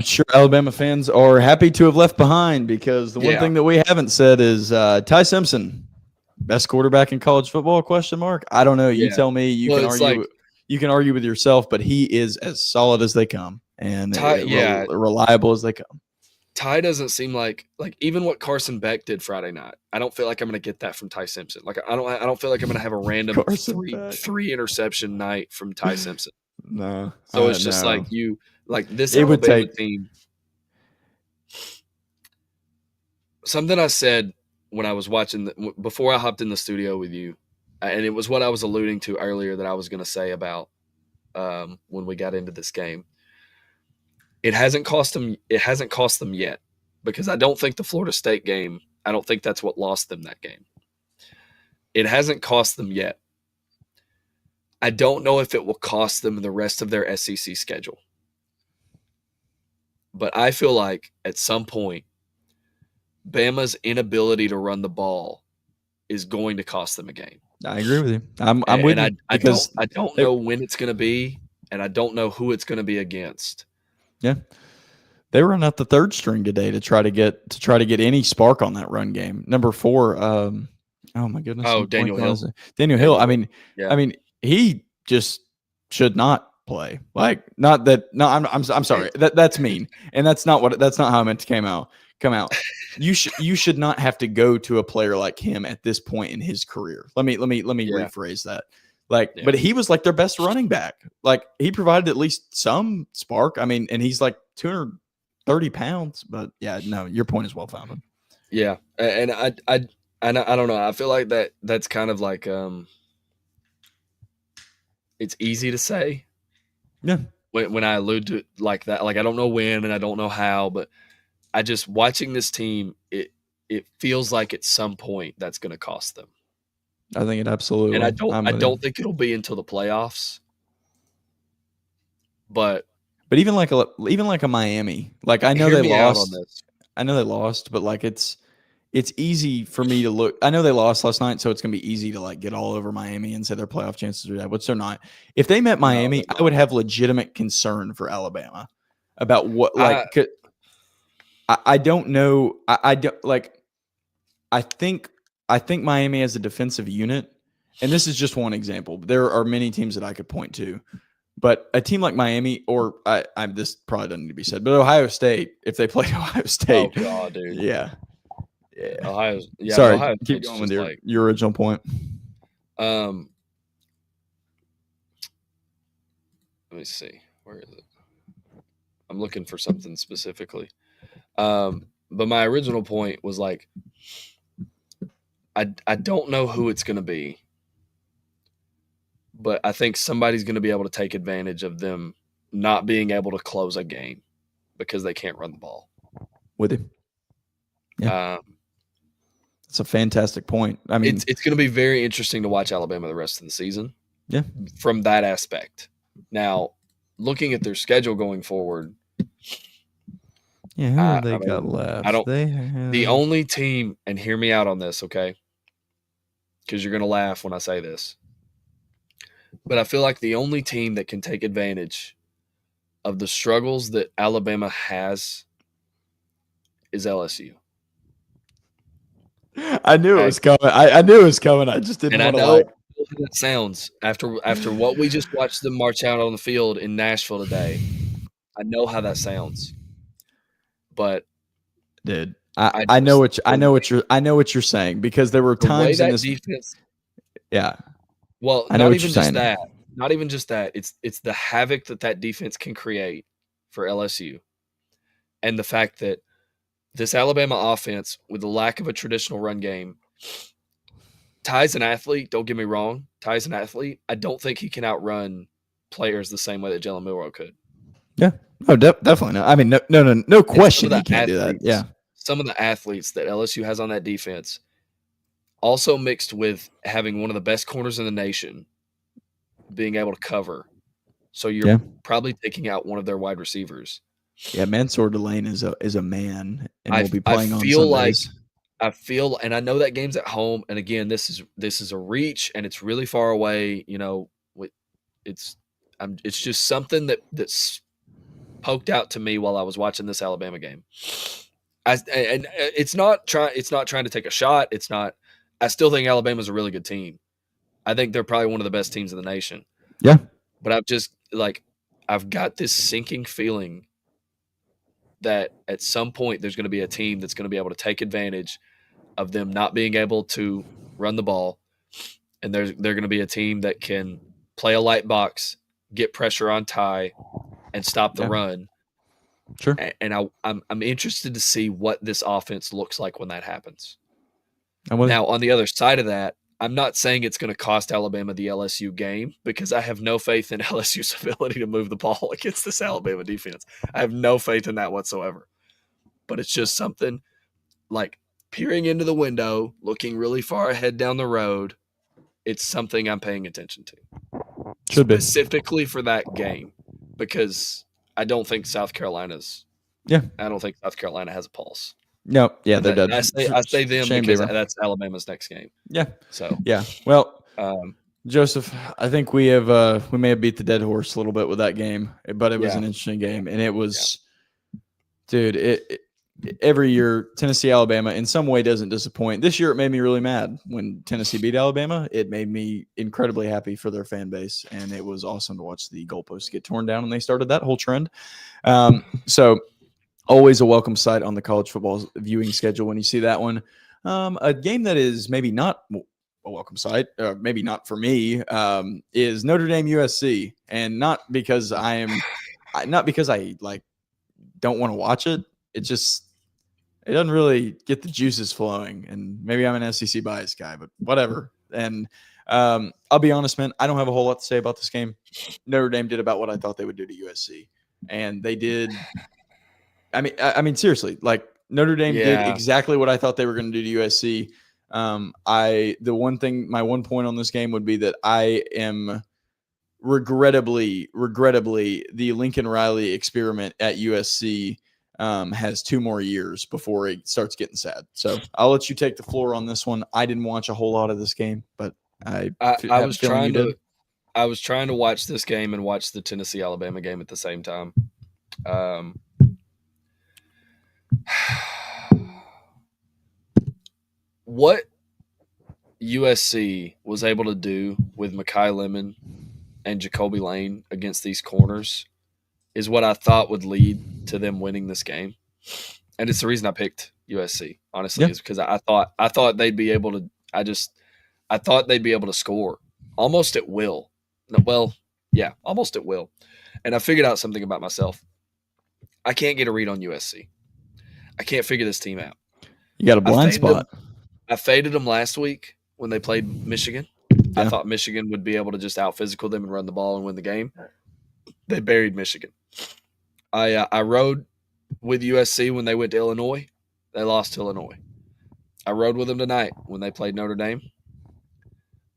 sure Alabama fans are happy to have left behind, because the one thing that we haven't said is Ty Simpson, best quarterback in college football? ? I don't know. You tell me. You can argue. You can argue with yourself, but he is as solid as they come, and reliable as they come. Ty doesn't seem like even what Carson Beck did Friday night. I don't feel like I'm going to get that from Ty Simpson. Like I don't feel like I'm going to have a random three interception night from Ty Simpson. No. So it's just like this Alabama team. Something I said when I was watching before I hopped in the studio with you, and it was what I was alluding to earlier that I was going to say about when we got into this game. It hasn't cost them. It hasn't cost them yet, because I don't think the Florida State game. I don't think that's what lost them that game. It hasn't cost them yet. I don't know if it will cost them the rest of their SEC schedule. But I feel like at some point, Bama's inability to run the ball is going to cost them a game. I agree with you. I'm with you. I don't know when it's going to be, and I don't know who it's going to be against. Yeah. They were not the third string today to try to get any spark on that run game. Number 4, oh my goodness. Oh, Daniel Hill. Daniel Hill. I mean, he just should not play. Like, not that. No, I'm sorry. That's mean, and that's not how I meant to come out. You should not have to go to a player like him at this point in his career. Let me rephrase that. But he was like their best running back. Like, he provided at least some spark. I mean, and he's like 230 pounds. But yeah, no, your point is well founded. Yeah, and I don't know. I feel like that's kind of like it's easy to say. Yeah. When I allude to it like that, like I don't know when and I don't know how, but I just watching this team, it feels like at some point that's going to cost them. I think it absolutely. And I don't think it'll be until the playoffs. But even like a Miami, like I know they lost. I know they lost, but like it's easy for me to look. I know they lost last night, so it's gonna be easy to like get all over Miami and say their playoff chances are that, which they're not. If they met Miami, I would have legitimate concern for Alabama about what I don't know. I don't like. I think Miami as a defensive unit, and this is just one example. There are many teams that I could point to, but a team like Miami, or this probably doesn't need to be said, but Ohio State, if they played Ohio State, oh god, dude, yeah. Sorry, Ohio keep going with your original point. Let me see, where is it? I'm looking for something specifically. But my original point was like, I don't know who it's going to be, but I think somebody's going to be able to take advantage of them not being able to close a game because they can't run the ball. With him. Yeah. It's a fantastic point. I mean, it's going to be very interesting to watch Alabama the rest of the season. Yeah. From that aspect. Now, looking at their schedule going forward. Yeah, who they got left? The only team, and hear me out on this, okay? Because you're going to laugh when I say this. But I feel like the only team that can take advantage of the struggles that Alabama has is LSU. I knew it Okay, was coming. I knew it was coming. I just didn't and I want to know like. how that sounds after what we just watched them march out on the field in Nashville today. I know how that sounds, but Dude, I I know just what I know what you're saying because there were the way times in that this. defense. Yeah, Well, I know not what you're even just saying. that. Not even just that. It's the havoc that defense can create for LSU, and the fact that this Alabama offense, with the lack of a traditional run game, Ty's an athlete. Don't get me wrong. Ty's an athlete. I don't think he can outrun players the same way that Jalen Milroe could. Yeah. Oh, definitely not. I mean, no And some question of he the can't do that. Yeah. athletes, some of the athletes that LSU has on that defense, also mixed with having one of the best corners in the nation, being able to cover. So you're Yeah. probably taking out one of their wide receivers. Yeah. Mansour Delane is a man and I will be I playing on feel like Sundays. and I know that game's at home, and again, this is a reach, and it's really far away. It's it's just something that's poked out to me while I was watching this Alabama game. And it's not trying to take a shot. It's not. I still think Alabama's a really good team. I think they're probably one of the best teams in the nation. Yeah. But I've got this sinking feeling that at some point there's going to be a team that's going to be able to take advantage of them not being able to run the ball, and they're going to be a team that can play a light box, get pressure on Ty, and stop the Yeah. run. Sure. And I'm interested to see what this offense looks like when that happens. I'm with Now, on the other side of that, I'm not saying it's going to cost Alabama the LSU game because I have no faith in LSU's ability to move the ball against this Alabama defense. I have no faith in that whatsoever. But it's just something like peering into the window, looking really far ahead down the road. It's something I'm paying attention to Should be. specifically for that game because I don't think South Carolina's. Yeah. I don't think South Carolina has a pulse. No. Yeah. And They're dead. I say them Shane because Beamer. that's Alabama's next game. Yeah. So Yeah. Well, um, Joseph, I think we may have beat the dead horse a little bit with that game, but it was Yeah. an interesting game, and it was, dude. Every year Tennessee Alabama in some way doesn't disappoint. This year it made me really mad when Tennessee beat Alabama. It made me incredibly happy for their fan base, and it was awesome to watch the goalposts get torn down, and they started that whole trend. So always a welcome sight on the college football viewing schedule when you see that one. A game that is maybe not a welcome sight, maybe not for me, is Notre Dame USC, and not because I like don't want to watch it. It doesn't really get the juices flowing, and maybe I'm an SEC bias guy, but whatever. And I'll be honest, man, I don't have a whole lot to say about this game. Notre Dame did about what I thought they would do to USC, and they did. I mean, seriously, like Notre Dame did exactly what I thought they were going to do to USC. My one point on this game would be that I am regrettably, the Lincoln Riley experiment at USC has 2 more years before it starts getting sad. So I'll let you take the floor on this one. I didn't watch a whole lot of this game, but I was trying to. I was trying to watch this game and watch the Tennessee Alabama game at the same time. What USC was able to do with Mekhi Lemon and Jacoby Lane against these corners is what I thought would lead to them winning this game, and it's the reason I picked USC. Honestly, is because I thought they'd be able to. I thought they'd be able to score almost at will. Well, yeah, almost at will. And I figured out something about myself. I can't get a read on USC. I can't figure this team out. You got a blind spot. I faded them last week when they played Michigan. I thought Michigan would be able to just out physical them and run the ball and win the game. They buried Michigan. I rode with USC when they went to Illinois. They lost to Illinois. I rode with them tonight when they played Notre Dame.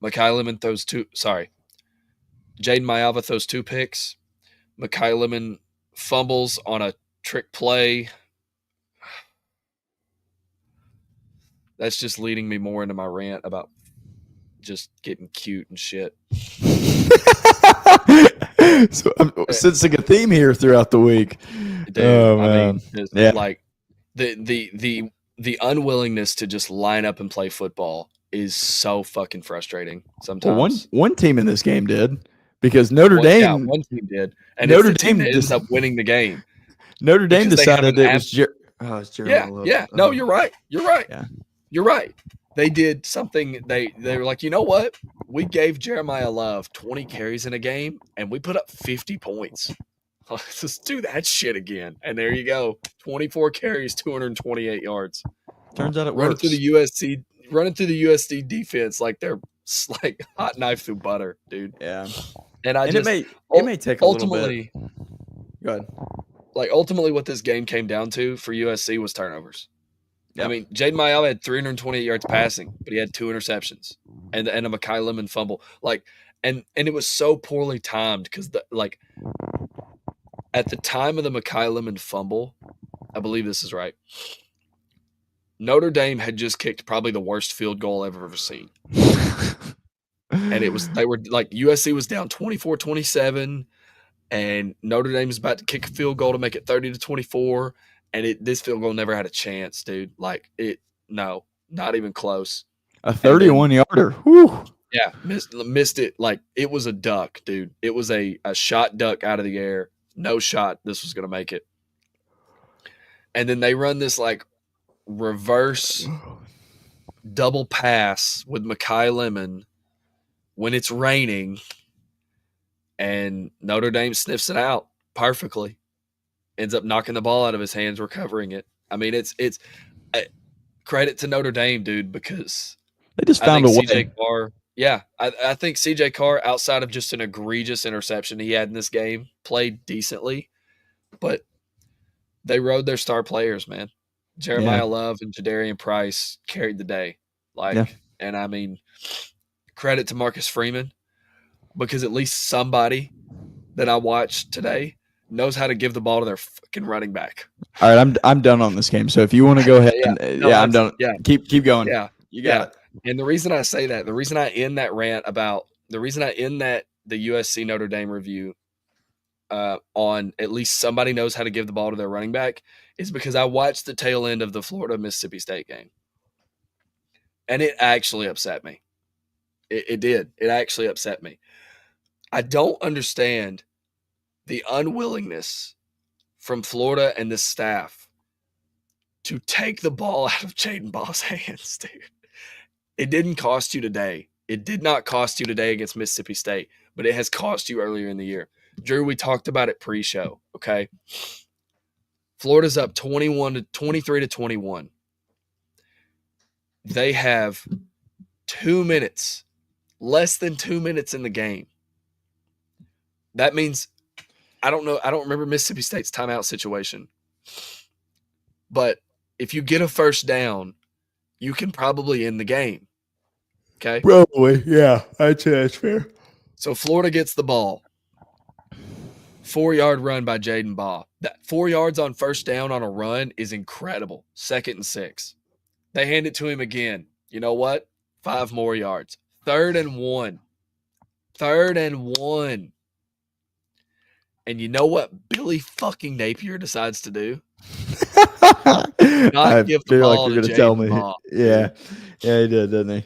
Mekhi Lemon throws Jaden Mayava throws 2 picks. Mekhi Lemon fumbles on a trick play. That's just leading me more into my rant about just getting cute and shit. So I'm sensing a theme here throughout the week. Dude, I mean, like the the unwillingness to just line up and play football is so fucking frustrating Well, sometimes. one team in this game did, because Notre Dame One team did, and it's the team that ends up just winning the game Notre Dame because they have decided an it was it's Jeremiah Love. yeah. No, you're right. You're right. Yeah. You're right. They did something. They were like, you know what? We gave Jeremiah Love 20 carries in a game, and we put up 50 points. Let's just do that shit again. And there you go. 24 carries, 228 yards. Turns out it running works. through the USC defense like they're like hot knife through butter, dude. Yeah. And it may take a little bit. Go ahead. Like ultimately what this game came down to for USC was turnovers. Yep. I mean, Jaden Mayala had 328 yards passing, but he had 2 interceptions and a Mekhi Lemon fumble. Like, and it was so poorly timed because at the time of the Mekhi Lemon fumble, I believe this is right, Notre Dame had just kicked probably the worst field goal I've ever seen. And they were like, USC was down 24-27, and Notre Dame is about to kick a field goal to make it 30-24. And this field goal never had a chance, dude. Like no, not even close. A 31-yarder. Whew. Yeah, missed it. Like it was a duck, dude. It was a shot duck out of the air. No shot this was going to make it. And then they run this like reverse double pass with Mekhi Lemon when it's raining, and Notre Dame sniffs it out perfectly. Ends up knocking the ball out of his hands, recovering it. I mean, it's credit to Notre Dame, dude, because they just found a way. CJ Carr, yeah, I think CJ Carr, outside of just an egregious interception he had in this game, played decently, but they rode their star players, man. Jeremiah Love and Jadarian Price carried the day. And I mean, credit to Marcus Freeman, because at least somebody that I watched today knows how to give the ball to their fucking running back. All right, I'm done on this game. So if you want to go ahead, I'm done. Yeah, keep going. Yeah, you got it. And the reason I say that, the reason I end that the USC Notre Dame review on at least somebody knows how to give the ball to their running back is because I watched the tail end of the Florida Mississippi State game, and it actually upset me. It did. It actually upset me. I don't understand the unwillingness from Florida and the staff to take the ball out of Jaden Ball's hands, dude. It didn't cost you today. It did not cost you today against Mississippi State, but it has cost you earlier in the year. Drew, we talked about it pre-show, okay? Florida's up 23-21. They have 2 minutes, less than 2 minutes in the game. That means I don't remember Mississippi State's timeout situation. But if you get a first down, you can probably end the game. Okay? Probably, yeah. I'd say that's fair. So Florida gets the ball. 4-yard run by Jaden Baugh. That 4 yards on first down on a run is incredible. 2nd and 6. They hand it to him again. You know what? 5 more yards. 3rd and 1. 3rd and 1. And you know what Billy fucking Napier decides to do? I give feel the ball like you're to going to Jaden tell me. Baugh. Yeah, he did, didn't he?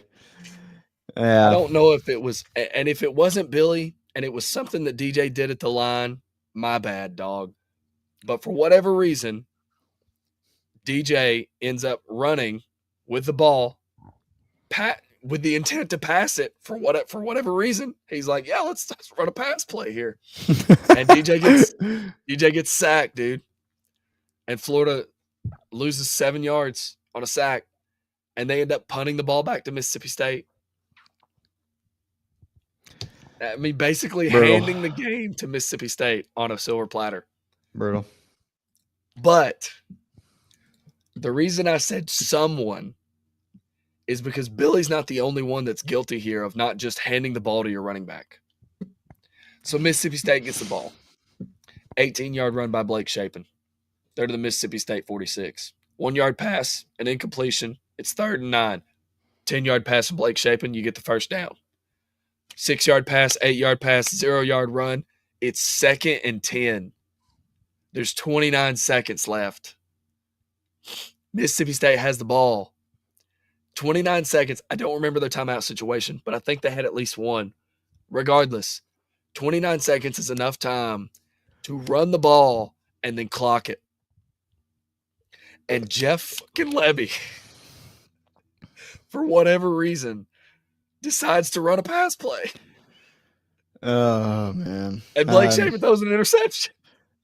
Yeah. I don't know if it was, and if it wasn't Billy and it was something that DJ did at the line, my bad, dog. But for whatever reason, DJ ends up running with the ball, with the intent to pass it for whatever reason. He's like, yeah, let's run a pass play here. And DJ gets sacked, dude. And Florida loses 7 yards on a sack, and they end up punting the ball back to Mississippi State. I mean, basically handing the game to Mississippi State on a silver platter. Brutal. But the reason I said someone is because Billy's not the only one that's guilty here of not just handing the ball to your running back. So Mississippi State gets the ball. 18-yard run by Blake Shapen. They're to the Mississippi State 46. 1-yard pass, an incompletion. It's 3rd and 9. 10-yard pass from Blake Shapen, you get the first down. 6-yard pass, 8-yard pass, 0-yard run. It's 2nd and 10. There's 29 seconds left. Mississippi State has the ball. 29 seconds. I don't remember their timeout situation, but I think they had at least one. Regardless, 29 seconds is enough time to run the ball and then clock it. And Jeff fucking Levy, for whatever reason, decides to run a pass play. Oh, man. And Blake Shapen throws an interception.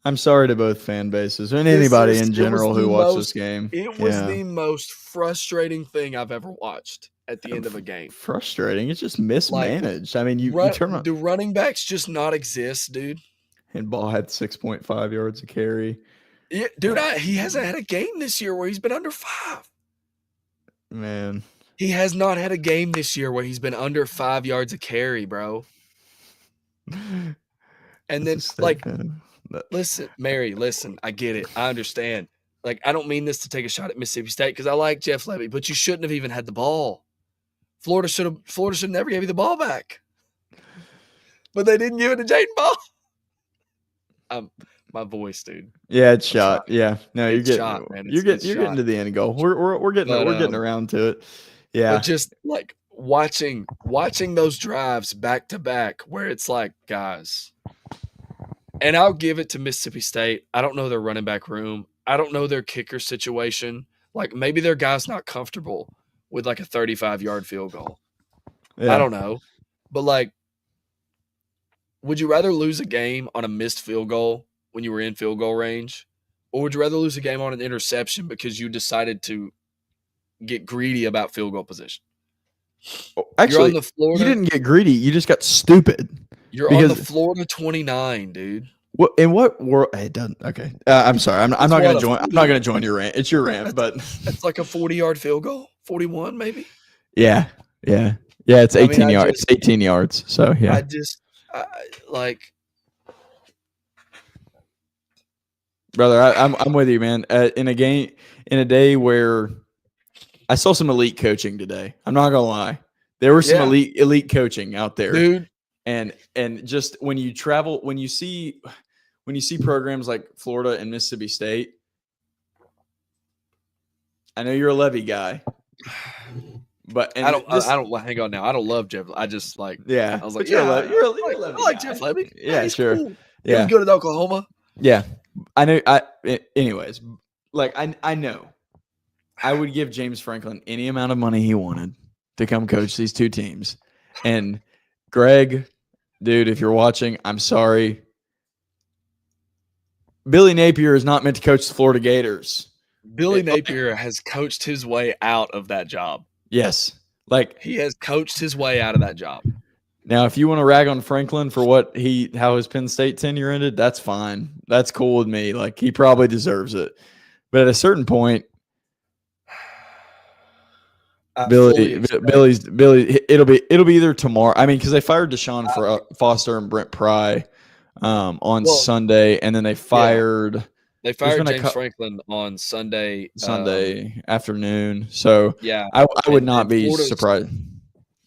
I'm sorry to both fan bases and anybody in general who watched this game. It was the most frustrating thing I've ever watched at the end of a game. Frustrating. It's just mismanaged. I mean, you turn on. Do running backs just not exist, dude? And Ball had 6.5 yards a carry. Yeah, dude, he hasn't had a game this year where he's been under 5. Man. He has not had a game this year where he's been under 5 yards a carry, bro. And then, listen, Mary, listen, I get it. I understand. Like, I don't mean this to take a shot at Mississippi State because I like Jeff Levy, but you shouldn't have even had the ball. Florida should never give you the ball back. But they didn't give it to Jaden Ball. My voice, dude. Yeah, it's shot. Yeah, no, you're getting shot, man. You're getting to the end goal. We're getting around to it. Yeah, but just like watching those drives back to back, where it's like, guys, and I'll give it to Mississippi State. I don't know their running back room. I don't know their kicker situation. Like maybe their guy's not comfortable with like a 35-yard field goal. Yeah. I don't know, but like, would you rather lose a game on a missed field goal when you were in field goal range, or would you rather lose a game on an interception because you decided to get greedy about field goal position? Actually, you didn't get greedy. You just got stupid. You're on the Florida 29, dude. What in what world? It doesn't. Okay, I'm sorry. I'm not going to join. I'm not going to join your rant. It's your rant, but it's like a 40-yard field goal, 41 maybe. Yeah. It's 18 yards. It's 18 yards. So yeah. Like. Brother, I'm with you, man. In a day where I saw some elite coaching today. I'm not gonna lie, there was some elite coaching out there, dude. And just when you travel, when you see programs like Florida and Mississippi State, I know you're a Levy guy, but I don't hang on now. I don't love Jeff. I just like I was like, you're a Levy. I like Jeff Levy. Yeah, sure. Cool. Yeah, he was good at Oklahoma. Yeah. I know. Anyways, like I know, I would give James Franklin any amount of money he wanted to come coach these two teams. And Greg, dude, if you're watching, I'm sorry. Billy Napier is not meant to coach the Florida Gators. Billy Napier has coached his way out of that job. Yes, like he has coached his way out of that job. Now, if you want to rag on Franklin for how his Penn State tenure ended, that's fine. That's cool with me. Like he probably deserves it. But at a certain point, Billy, it'll be either tomorrow. I mean, because they fired Deshaun for Foster and Brent Pry on Sunday, and then they fired James Franklin on Sunday afternoon. So yeah, I would not be surprised.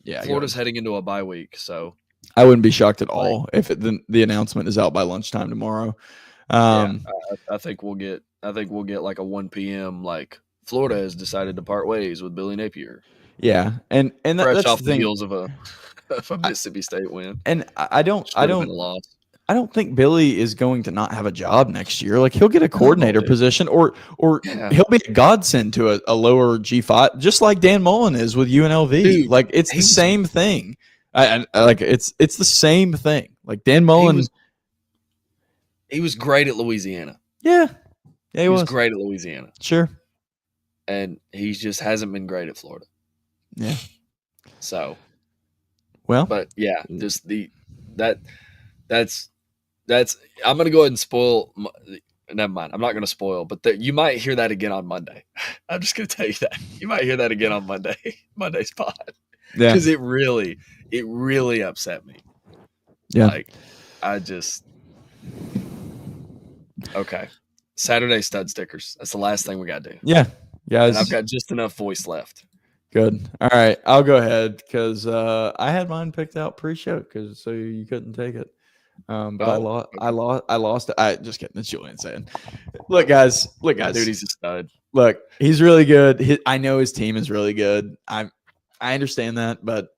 Yeah, Florida's heading into a bye week, so I wouldn't be shocked at all if the announcement is out by lunchtime tomorrow. I think we'll get like a 1 p.m. like Florida has decided to part ways with Billy Napier. Yeah, and that's off the heels of a Mississippi State win. And I don't think Billy is going to not have a job next year. Like he'll get a coordinator position, or he'll be a godsend to a lower G5, just like Dan Mullen is with UNLV. Dude, like it's the same thing. It's the same thing. Like Dan Mullen, he was great at Louisiana. Yeah, he was great at Louisiana. Sure, and he just hasn't been great at Florida. Yeah. So, well, but yeah, just that's I'm going to go ahead and spoil. Never mind. I'm not going to spoil, but you might hear that again on Monday. I'm just going to tell you that. You might hear that again on Monday's pod. Yeah. Because it really upset me. Yeah. Like, okay. Saturday stud stickers. That's the last thing we got to do. Yeah. Guys. And I've got just enough voice left. Good. All right. I'll go ahead because I had mine picked out pre-show so you couldn't take it. But I Oh, lost. okay. I lost. I just kidding. That's Julian saying. Look, guys. Dude, he's a stud. Look, he's really good. I know his team is really good. I understand that, but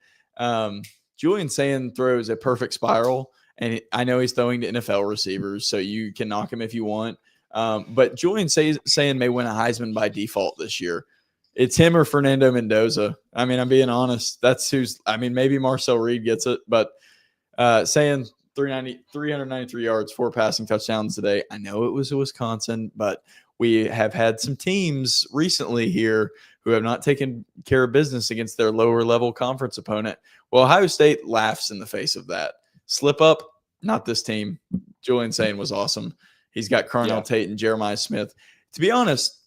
Julian saying throws a perfect spiral, and I know he's throwing to NFL receivers, so you can knock him if you want. But Julian saying may win a Heisman by default this year. It's him or Fernando Mendoza. I mean, I'm being honest. That's who's. I mean, maybe Marcel Reed gets it, but saying 393 yards, 4 passing touchdowns today. I know it was Wisconsin, but we have had some teams recently here who have not taken care of business against their lower level conference opponent. Well, Ohio State laughs in the face of that. Slip up, not this team. Julian Sain was awesome. He's got Carnell Tate and Jeremiah Smith. To be honest,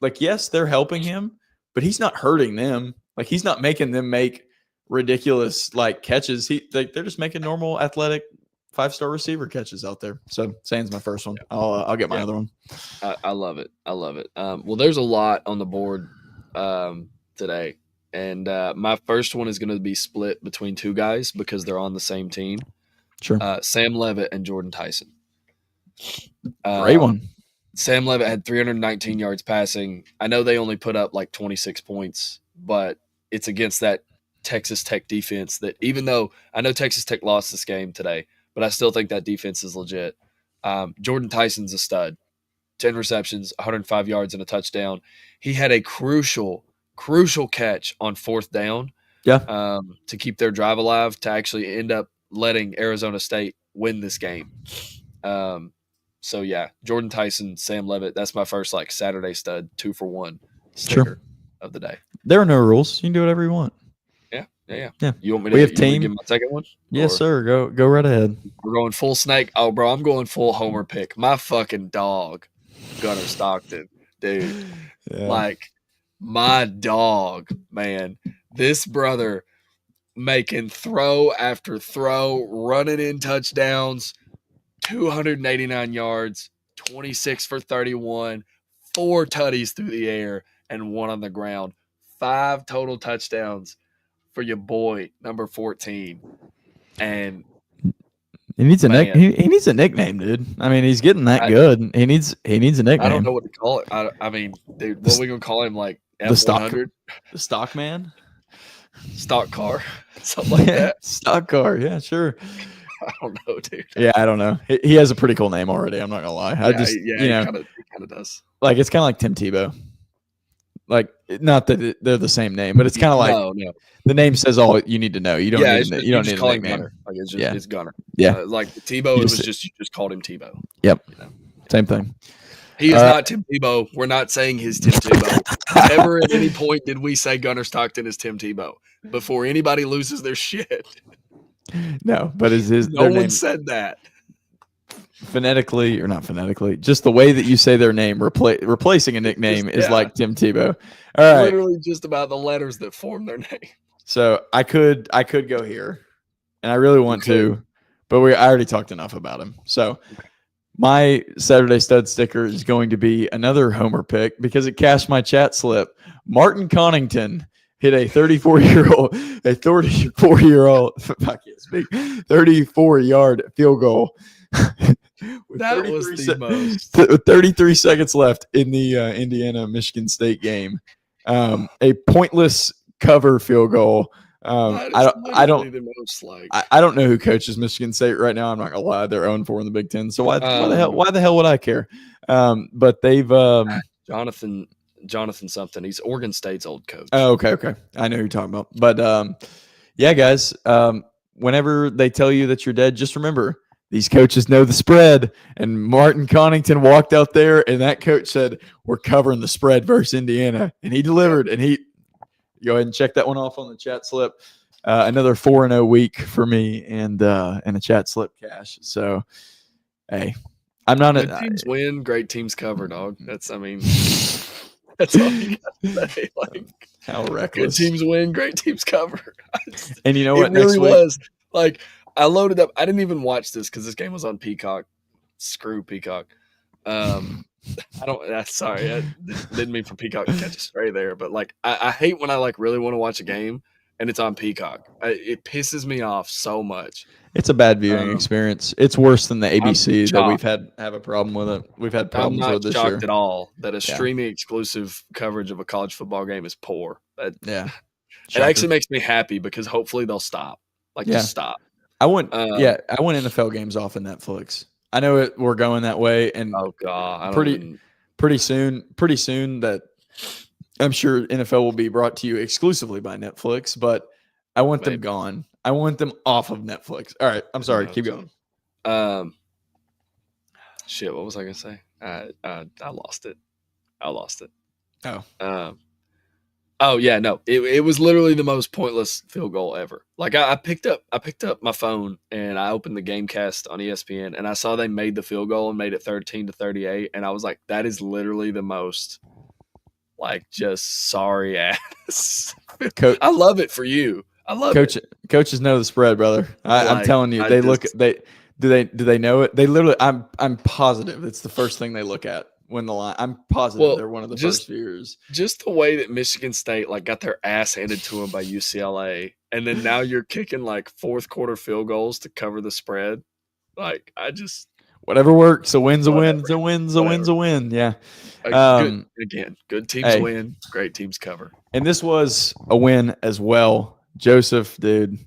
like, yes, they're helping him, but he's not hurting them. Like, he's not making them make ridiculous like catches. They're just making normal athletic 5-star receiver catches out there. So Sain's my first one. I'll get my other one. I love it. I love it. Well, there's a lot on the board today, and my first one is going to be split between two guys because they're on the same team. Sure. Sam Levitt and Jordan Tyson. Great one. Sam Levitt had 319 yards passing. I know they only put up like 26 points, but it's against that Texas Tech defense that, even though I know Texas Tech lost this game today, but I still think that defense is legit. Jordan Tyson's a stud. 10 receptions, 105 yards, and a touchdown. He had a crucial catch on 4th down to keep their drive alive, to actually end up letting Arizona State win this game. So, yeah, Jordan Tyson, Sam Levitt, that's my first like Saturday stud 2-for-1 sticker of the day. There are no rules. You can do whatever you want. Yeah. You want me we have to team. give my second one? Yes, sir. Go right ahead. We're going full snake. Oh, bro, I'm going full homer pick. My fucking dog, Gunnar Stockton, dude. Yeah. Like, my dog, man. This brother making throw after throw, running in touchdowns, 289 yards, 26 for 31, 4 tutties through the air, and 1 on the ground. 5 total touchdowns for your boy, number 14. And he needs he needs a nickname, dude. I mean, he's getting that good. He needs a nickname. I don't know what to call it. I mean, dude, what are we gonna call him? Like F100? The stock man? Stock car? Something like that. Stock car, yeah, sure. I don't know, dude. Yeah, I don't know. He has a pretty cool name already. I'm not gonna lie. He kind of does. Like, it's kind of like Tim Tebow. Like, not that they're the same name, but it's kind of like the name says all you need to know. You don't need you don't need a nickname. Gunner. Like, it's Gunner. Yeah, like Tebow, you just called him Tebow. Yep, same thing. He is not Tim Tebow. We're not saying he's Tim Tebow. Never at any point did we say Gunnar Stockton is Tim Tebow before anybody loses their shit. No, but no one said that. Phonetically, or not phonetically, just the way that you say their name, replacing a nickname is like Tim Tebow. All right, literally just about the letters that form their name. So I could go here, and I really want to, but I already talked enough about him. So my Saturday stud sticker is going to be another homer pick because it cashed my chat slip. Martin Connington hit a 34-year-old, I can't speak, 34-yard field goal. That was the most. With 33 seconds left in the Indiana-Michigan State game. A pointless cover field goal. I don't know who coaches Michigan State right now. I'm not gonna lie, they're 0-4 in the Big Ten. So why the hell would I care? But they've Jonathan something. He's Oregon State's old coach. Oh, okay. I know who you're talking about. But yeah, guys. Whenever they tell you that you're dead, just remember these coaches know the spread. And Martin Connington walked out there, and that coach said, "We're covering the spread versus Indiana," and he delivered. And he go ahead and check that one off on the chat slip. Another 4-0 week for me, and a chat slip cash. So, hey, I'm not good teams win, great teams cover, dog. That's all you got to say. Like, how reckless. Good teams win, great teams cover. And you know what? It really was. Like, I loaded up. I didn't even watch this because this game was on Peacock. Screw Peacock. Sorry, I didn't mean for Peacock to catch a stray there, but like, I hate when I like really want to watch a game and it's on Peacock. It pisses me off so much. It's a bad viewing experience. It's worse than the ABC that we've shocked. have a problem with it. We've had I'm problems not with this shocked year. at all that a Yeah. streaming exclusive coverage of a college football game is poor. Yeah. It actually makes me happy because hopefully they'll stop. Like, just stop. I want NFL games off of Netflix. I know we're going that way, and Oh God, pretty soon that I'm sure NFL will be brought to you exclusively by Netflix, but I want them gone. I want them off of Netflix. All right, I'm sorry. Keep going. Shit, what was I gonna say? I lost it. Oh. Oh yeah, no. It was literally the most pointless field goal ever. Like I picked up my phone and I opened the Gamecast on ESPN and I saw they made the field goal and made it 13-38, and I was like, that is literally the most like just sorry ass. I love it for you. I love it. Coaches know the spread, brother. I'm telling you, do they know it? They literally, I'm positive it's the first thing they look at when the line. I'm positive they're one of the first viewers. Just the way that Michigan State like got their ass handed to them by UCLA, and then now you're kicking like fourth quarter field goals to cover the spread. Like whatever works. A win's a win. A win's a win. Yeah. Good teams win. Great teams cover. And this was a win as well. Joseph, dude,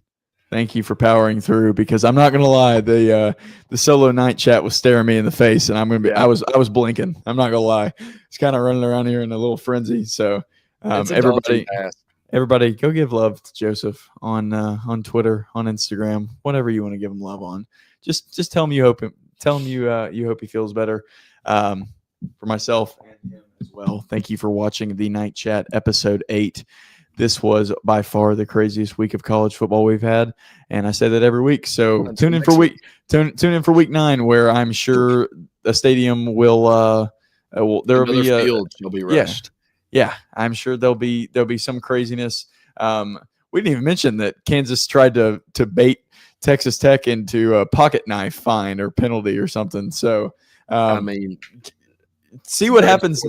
thank you for powering through, because I'm not gonna lie, the solo night chat was staring me in the face, and I was blinking. I'm not gonna lie. It's kind of running around here in a little frenzy. So everybody go give love to Joseph on Twitter, on Instagram, whatever you want to give him love on. Just tell him you hope he feels better. For myself and him as well, thank you for watching the Night Chat episode 8. This was by far the craziest week of college football we've had, and I say that every week. So tune in for week 9, where I'm sure a stadium will there will be a field will be rushed. Yeah, I'm sure there'll be some craziness. We didn't even mention that Kansas tried to bait Texas Tech into a pocket knife fine or penalty or something. So I mean, see what happens.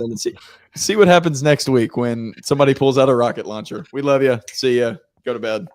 See what happens next week when somebody pulls out a rocket launcher. We love you. See ya. Go to bed.